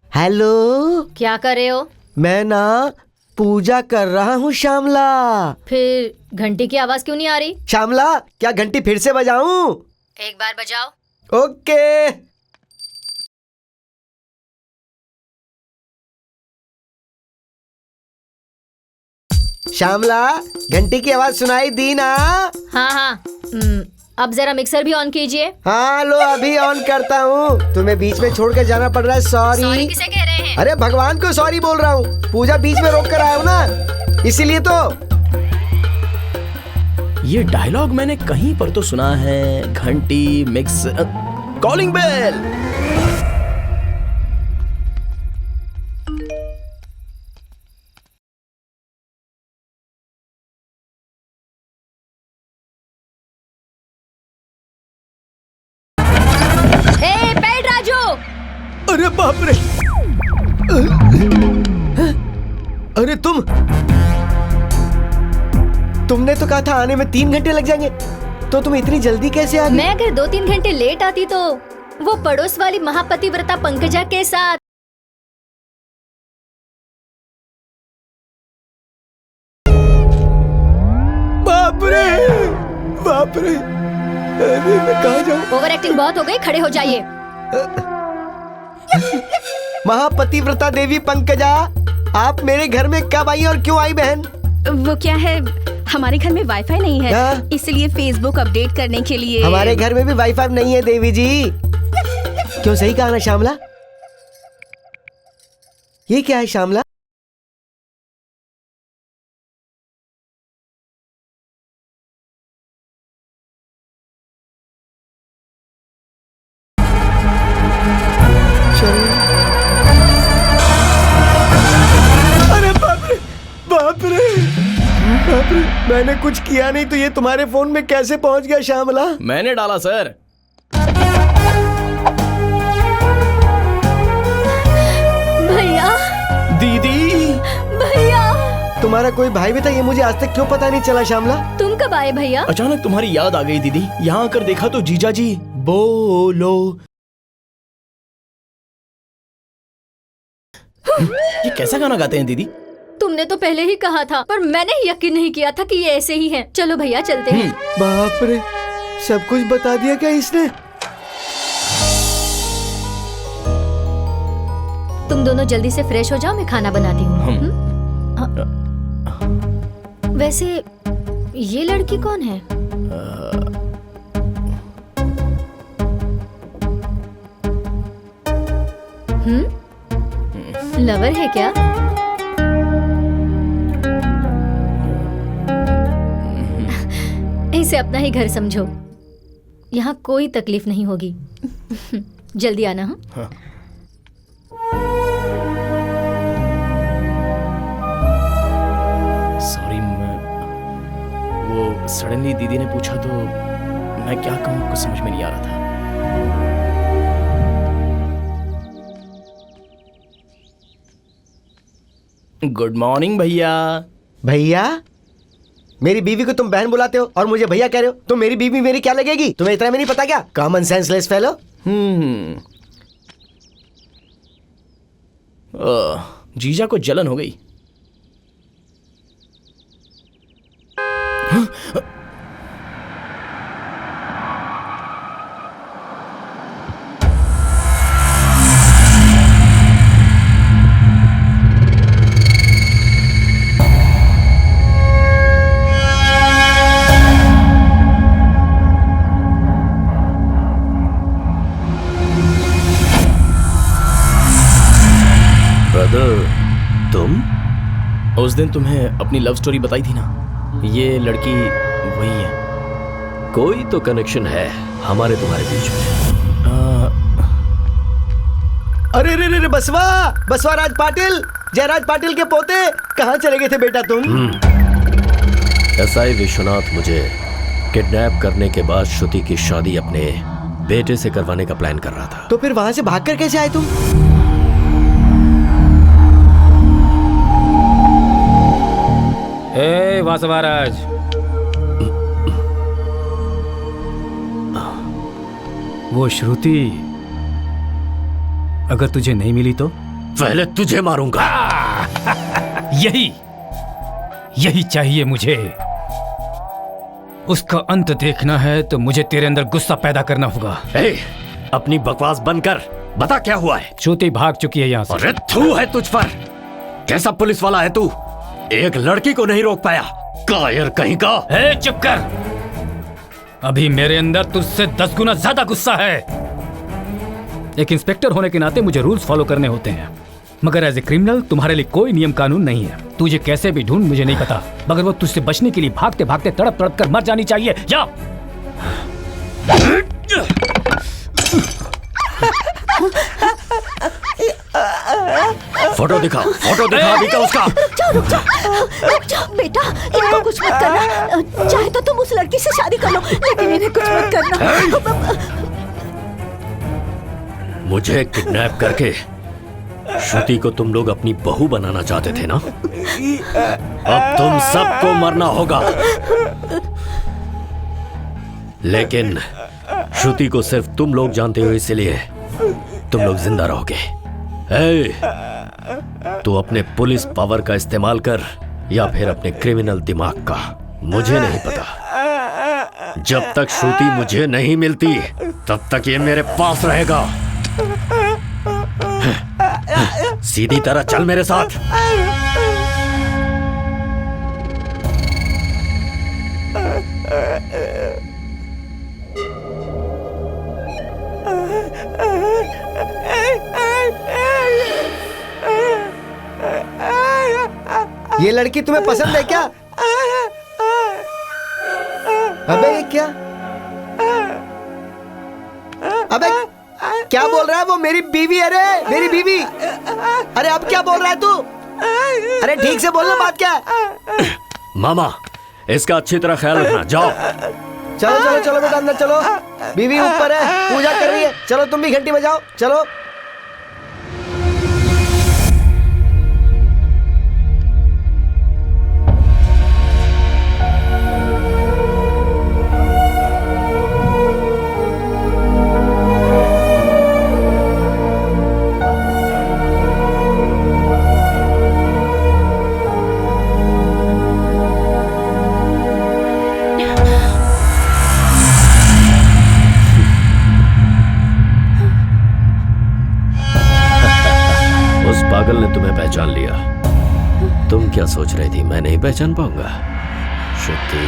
हेलो, क्या कर रहे हो? मैं ना पूजा कर रहा हूँ श्यामला। फिर घंटी की आवाज क्यों नहीं आ रही? श्यामला, क्या घंटी फिर से बजाऊं? एक बार बजाओ। ओके। श्यामला, घंटी की आवाज सुनाई दी ना? हाँ हाँ। अब जरा मिक्सर भी ऑन कीजिए। हाँ लो, अभी ऑन करता हूँ। तुम्हें बीच में छोड़ कर जाना पड़ रहा है। सॉरी। किसे कह रहे हैं? अरे भगवान को सॉरी बोल रहा हूँ। पूजा बीच में रोक कर आया हूँ ना, इसीलिए तो। ये डायलॉग मैंने कहीं पर तो सुना है। घंटी, मिक्स, कॉलिंग बेल। अरे बाप रे, अरे तुमने तो कहा था आने में 3 घंटे लग जाएंगे, तो तुम इतनी जल्दी कैसे आ गई? मैं अगर 2-3 घंटे लेट आती तो वो पड़ोस वाली महापतिव्रता पंकजा के साथ। बाप रे, बाप रे, अरे मैं कहाँ जाऊँ? ओवर एक्टिंग बहुत हो गई, खड़े हो जाइए। महापतिव्रता देवी पंकजा, आप मेरे घर में कब आई और क्यों आई बहन? वो क्या है, हमारे घर में वाईफाई नहीं है, इसलिए फेसबुक अपडेट करने के लिए। हमारे घर में भी वाईफाई नहीं है देवी जी। क्यों, सही कहा ना श्यामला? ये क्या है श्यामला? अरे बाप रे, बाप रे, बाप रे, मैंने कुछ किया नहीं तो ये तुम्हारे फोन में कैसे पहुंच गया श्यामला? मैंने डाला सर। भैया, दीदी, भैया, तुम्हारा कोई भाई भी था, ये मुझे आज तक क्यों पता नहीं चला श्यामला? तुम कब आए भैया? अचानक तुम्हारी याद आ गई दीदी। यहाँ आकर देखा तो जीजा जी बोलो। ये कैसा गाना गाते हैं दीदी? तुमने तो पहले ही कहा था, पर मैंने यकीन नहीं किया था कि ये ऐसे ही हैं। चलो भैया चलते हैं। बाप रे, सब कुछ बता दिया क्या इसने? तुम दोनों जल्दी से फ्रेश हो जाओ, मैं खाना बनाती हूँ। वैसे ये लड़की कौन है? लवर है क्या? इसे अपना ही घर समझो, यहाँ कोई तकलीफ नहीं होगी। जल्दी आना। हाँ? सॉरी, वो सडनली दीदी ने पूछा तो मैं क्या कहूँ, कुछ समझ में नहीं आ रहा था। गुड मॉर्निंग भैया। भैया? मेरी बीवी को तुम बहन बुलाते हो और मुझे भैया कह रहे हो? तुम मेरी बीवी मेरी क्या लगेगी? तुम्हें इतना भी नहीं पता क्या? Common senseless fellow. जीजा को जलन हो गई। तुम उस दिन तुम्हें अपनी लव स्टोरी बताई थी ना, ये लड़की वही है। कोई तो कनेक्शन है हमारे तुम्हारे बीच में। अरे रे रे, बसवा, बसवा राज पाटिल, जयराज पाटिल के पोते, कहाँ चले गए थे बेटा तुम? एसआई विश्वनाथ मुझे किडनैप करने के बाद श्रुति की शादी अपने बेटे से करवाने का प्लान कर रहा था। तो फिर वहां से भागकर कैसे आए तुम? ए वासवाराज, वो श्रुति अगर तुझे नहीं मिली तो पहले तुझे मारूंगा। यही चाहिए मुझे। उसका अंत देखना है तो मुझे तेरे अंदर गुस्सा पैदा करना होगा। अपनी बकवास बंद कर, बता क्या हुआ है? श्रुति भाग चुकी है यहाँ से। अरे थू है तुझ पर, कैसा पुलिस वाला है तू? एक लड़की को नहीं रोक पाया, कायर कहीं का। चुप कर, अभी मेरे अंदर तुझसे 10 गुना ज्यादा गुस्सा है। एक इंस्पेक्टर होने के नाते मुझे रूल्स फॉलो करने होते हैं, मगर एज ए क्रिमिनल तुम्हारे लिए कोई नियम कानून नहीं है। तुझे कैसे भी ढूंढ मुझे नहीं पता, मगर वो तुझसे बचने के लिए भागते भागते तड़प तड़प कर मर जानी चाहिए। जा। फोटो दिखा अभी का उसका। रुक जाओ बेटा, इनको कुछ मत करना। चाहे तो तुम उस लड़की से शादी कर लो, लेकिन इन्हें कुछ मत करना। मुझे किडनैप करके श्रुति को तुम लोग अपनी बहू बनाना चाहते थे ना? अब तुम सबको मरना होगा, लेकिन श्रुति को सिर्फ तुम लोग जानते हो, इसलिए तुम लोग जिंदा रहोगे। तू अपने पुलिस पावर का इस्तेमाल कर या फिर अपने क्रिमिनल दिमाग का, मुझे नहीं पता। जब तक श्रुति मुझे नहीं मिलती तब तक ये मेरे पास रहेगा। सीधी तरह चल मेरे साथ। ये लड़की तुम्हें पसंद है क्या? अबे ये क्या? अबे क्या बोल रहा है वो? मेरी बीवी है रे, मेरी बीवी। अरे अब क्या बोल रहा है तू? अरे ठीक से बोलना, बात क्या है? मामा, इसका अच्छी तरह ख्याल रखना। जाओ चलो चलो चलो बेटा, अंदर चलो। बीवी ऊपर है, पूजा कर रही है। चलो तुम भी घंटी बजाओ, चलो। पागल ने तुम्हें पहचान लिया। तुम क्या सोच रही थी मैं नहीं पहचान पाऊंगा? श्रुति,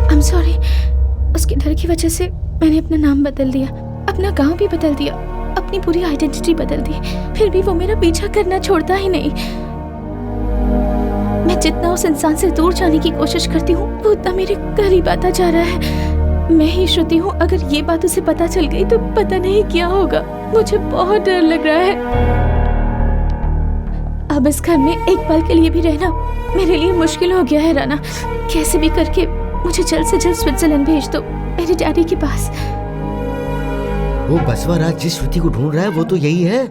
I'm sorry। उसके डर की वजह से मैंने अपना नाम बदल दिया, अपना गांव भी बदल दिया, अपनी पूरी आइडेंटिटी बदल दी। फिर भी वो मेरा पीछा करना छोड़ता ही नहीं। मैं जितना उस इंसान से दूर जाने की कोशिश करती हूँ वो उतना मेरे करीब आता जा रहा है। मैं ही श्रुति हूँ। अगर ये बात उसे पता चल गई तो पता नहीं क्या होगा। मुझे बहुत डर लग रहा है। अब इस घर में एक पल के लिए भी रहना मेरे लिए मुश्किल हो गया है। राना, कैसे भी करके मुझे जल्द से जल्द स्विट्जरलैंड भेज दो, मेरे डैडी के पास। वो बसवाराज जिस श्रुति को ढूंढ रहा है वो तो यही है।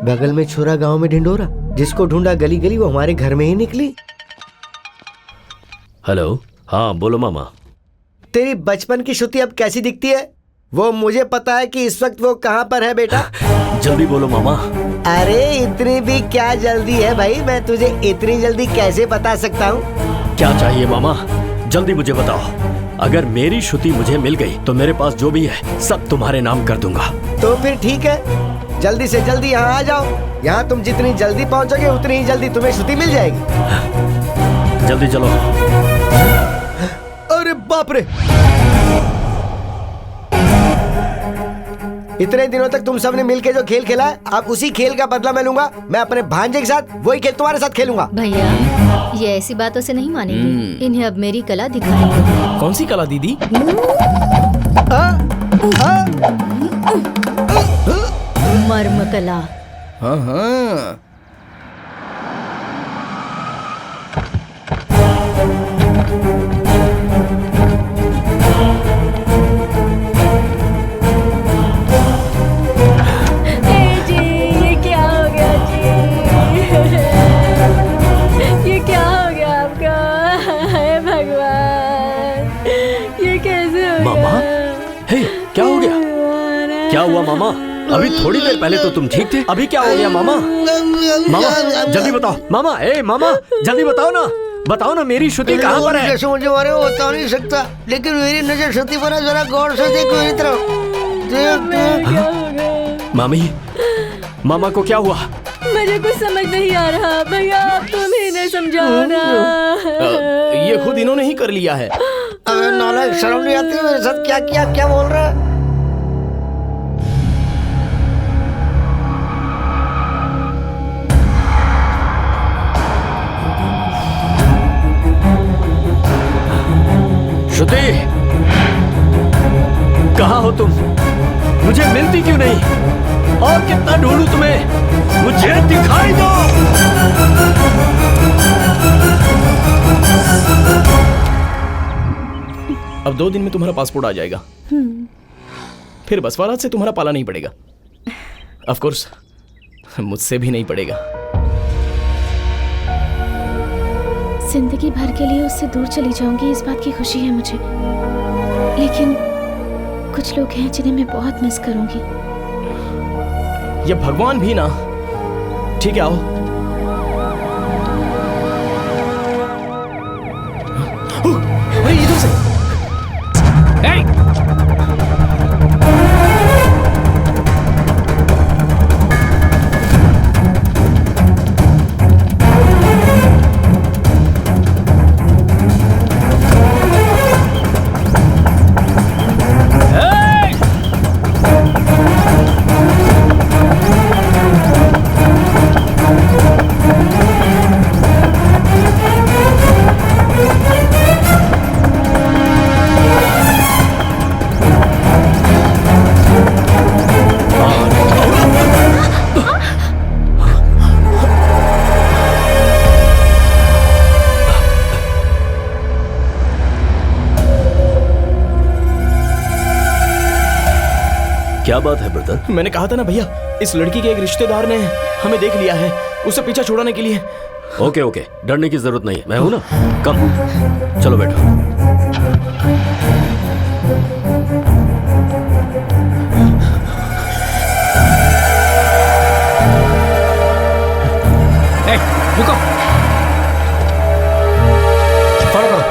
बगल में छोरा, गांव में ढिंडोरा। जिसको ढूंढा गली गली वो हमारे घर में ही निकली। हेलो। हाँ बोलो मामा। तेरी बचपन की श्रुति अब कैसी दिखती है? वो मुझे पता है कि इस वक्त वो कहाँ पर है बेटा। जल्दी बोलो मामा। अरे इतनी भी क्या जल्दी है भाई, मैं तुझे इतनी जल्दी कैसे बता सकता हूँ? क्या चाहिए मामा, जल्दी मुझे बताओ। अगर मेरी श्रुति मुझे मिल गई तो मेरे पास जो भी है सब तुम्हारे नाम कर दूंगा। तो फिर ठीक है, जल्दी से जल्दी यहाँ आ जाओ। यहाँ तुम जितनी जल्दी पहुँचोगे उतनी ही जल्दी तुम्हें श्रुति मिल जाएगी। जल्दी चलो। अरे बाप रे, इतने दिनों तक तुम सबने मिलके जो खेल खेला है, अब उसी खेल का बदला मैं लूंगा। मैं अपने भांजे के साथ वही खेल तुम्हारे साथ खेलूंगा। भैया, ये ऐसी बातों से नहीं मानेंगे। इन्हें अब मेरी कला दिखाएंगे। कौन सी कला दीदी? मर्म कला। हाँ हाँ। क्या हो गया? क्या हुआ मामा? अभी थोड़ी देर पहले तो तुम ठीक थे, अभी क्या हो गया मामा? मामा जल्दी बताओ। मामा, ए मामा जल्दी बताओ ना, बताओ ना मेरी श्रुति कहाँ पर है? जैसे मुझे मारे वो बता नहीं सकता, लेकिन मेरी नजर श्रुति पर है। जरा गौर से देखो मेरी तरफ। मामी, मामा को क्या हुआ? मुझे कुछ समझ नहीं आ रहा। भैया आप तुम ही इन्हें समझाओ ना। ये खुद इन्होंने ही कर लिया है। अबे नालायक, शर्म नहीं आती मेरे साथ? क्या किया, क्या बोल रहा है? श्रुति, कहाँ हो तुम? मुझे मिलती क्यों नहीं? और कितना ढूंढूं तुम्हें? मुझे दिखाई दो। अब 2 दिन में तुम्हारा पासपोर्ट आ जाएगा। फिर बसवाराज से तुम्हारा पाला नहीं पड़ेगा। ऑफ कोर्स मुझसे भी नहीं पड़ेगा। जिंदगी भर के लिए उससे दूर चली जाऊंगी, इस बात की खुशी है मुझे। लेकिन कुछ लोग हैं जिन्हें मैं बहुत मिस करूंगी। ये भगवान भी ना। ठीक है, आओ। अरे इधर से। क्या बात है ब्रदर? मैंने कहा था ना भैया, इस लड़की के एक रिश्तेदार ने हमें देख लिया है, उसे पीछा छुड़ाने के लिए। ओके ओके, डरने की जरूरत नहीं है, मैं हूं ना। कम, चलो बैठो। रुको, फॉलो करो।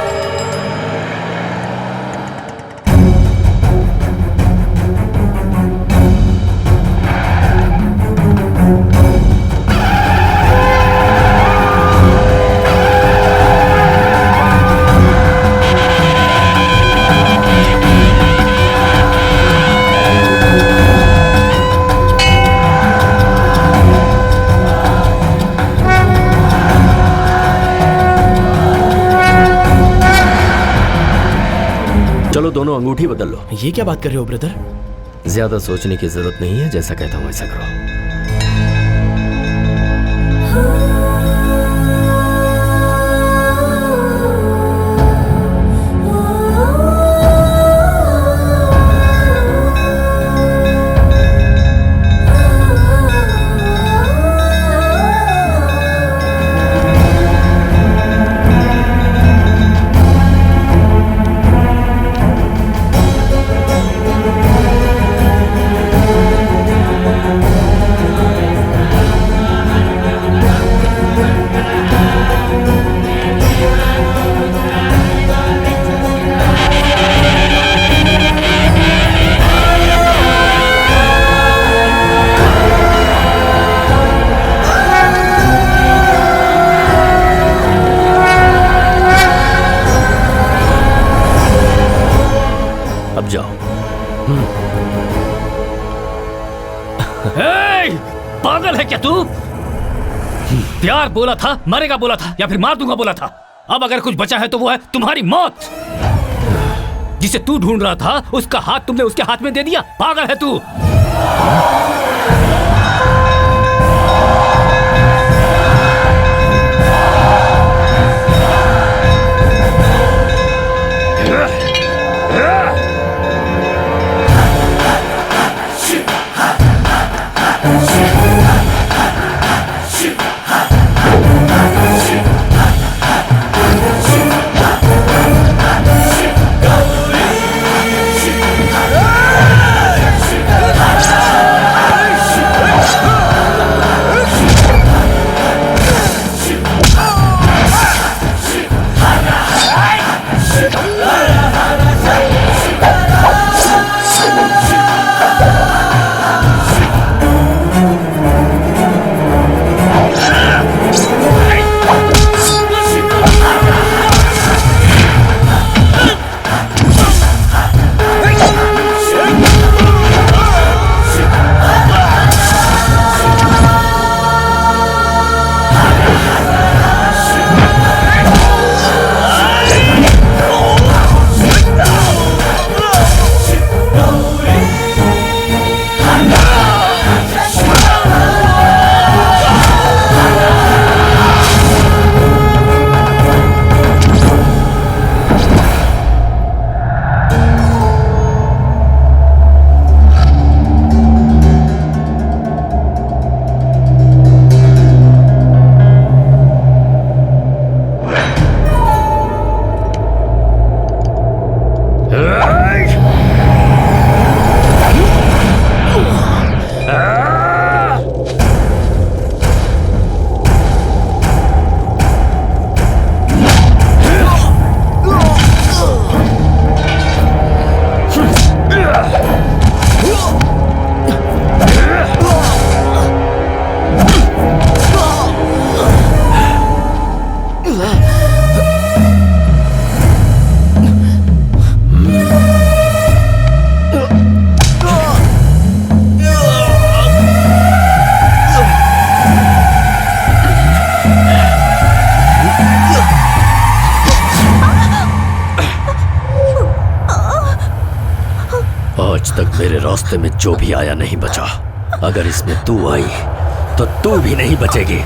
चलो दोनों अंगूठी बदल लो। ये क्या बात कर रहे हो ब्रदर? ज्यादा सोचने की जरूरत नहीं है, जैसा कहता हूं वैसा करो। अब जाओ। पागल है क्या तू? प्यार बोला था, मरेगा बोला था, या फिर मार दूंगा बोला था। अब अगर कुछ बचा है तो वो है तुम्हारी मौत। जिसे तू ढूंढ रहा था उसका हाथ तुमने उसके हाथ में दे दिया। पागल है तू। आज तक मेरे रास्ते में जो भी आया नहीं बचा। अगर इसमें तू आई तो तू भी नहीं बचेगी।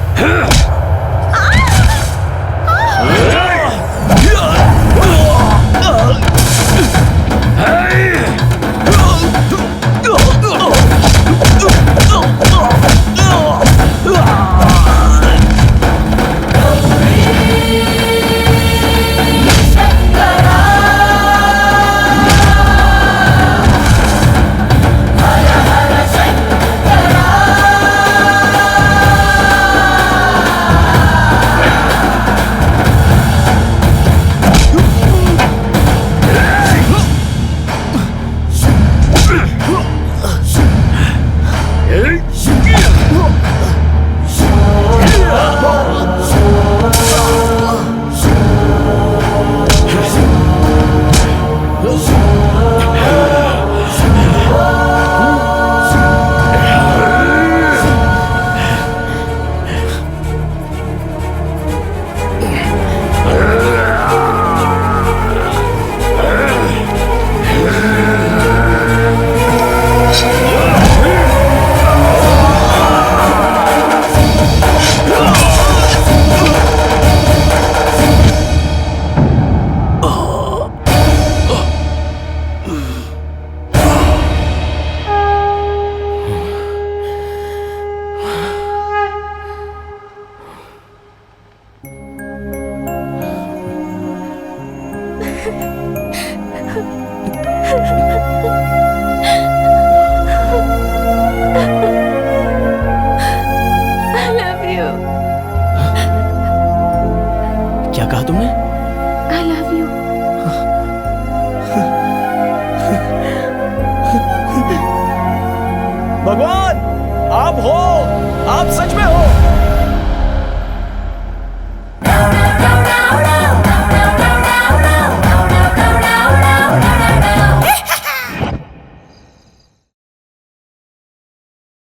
I love you. क्या कहा तुमने? I love you. भगवान, आप हो, आप सच में हो।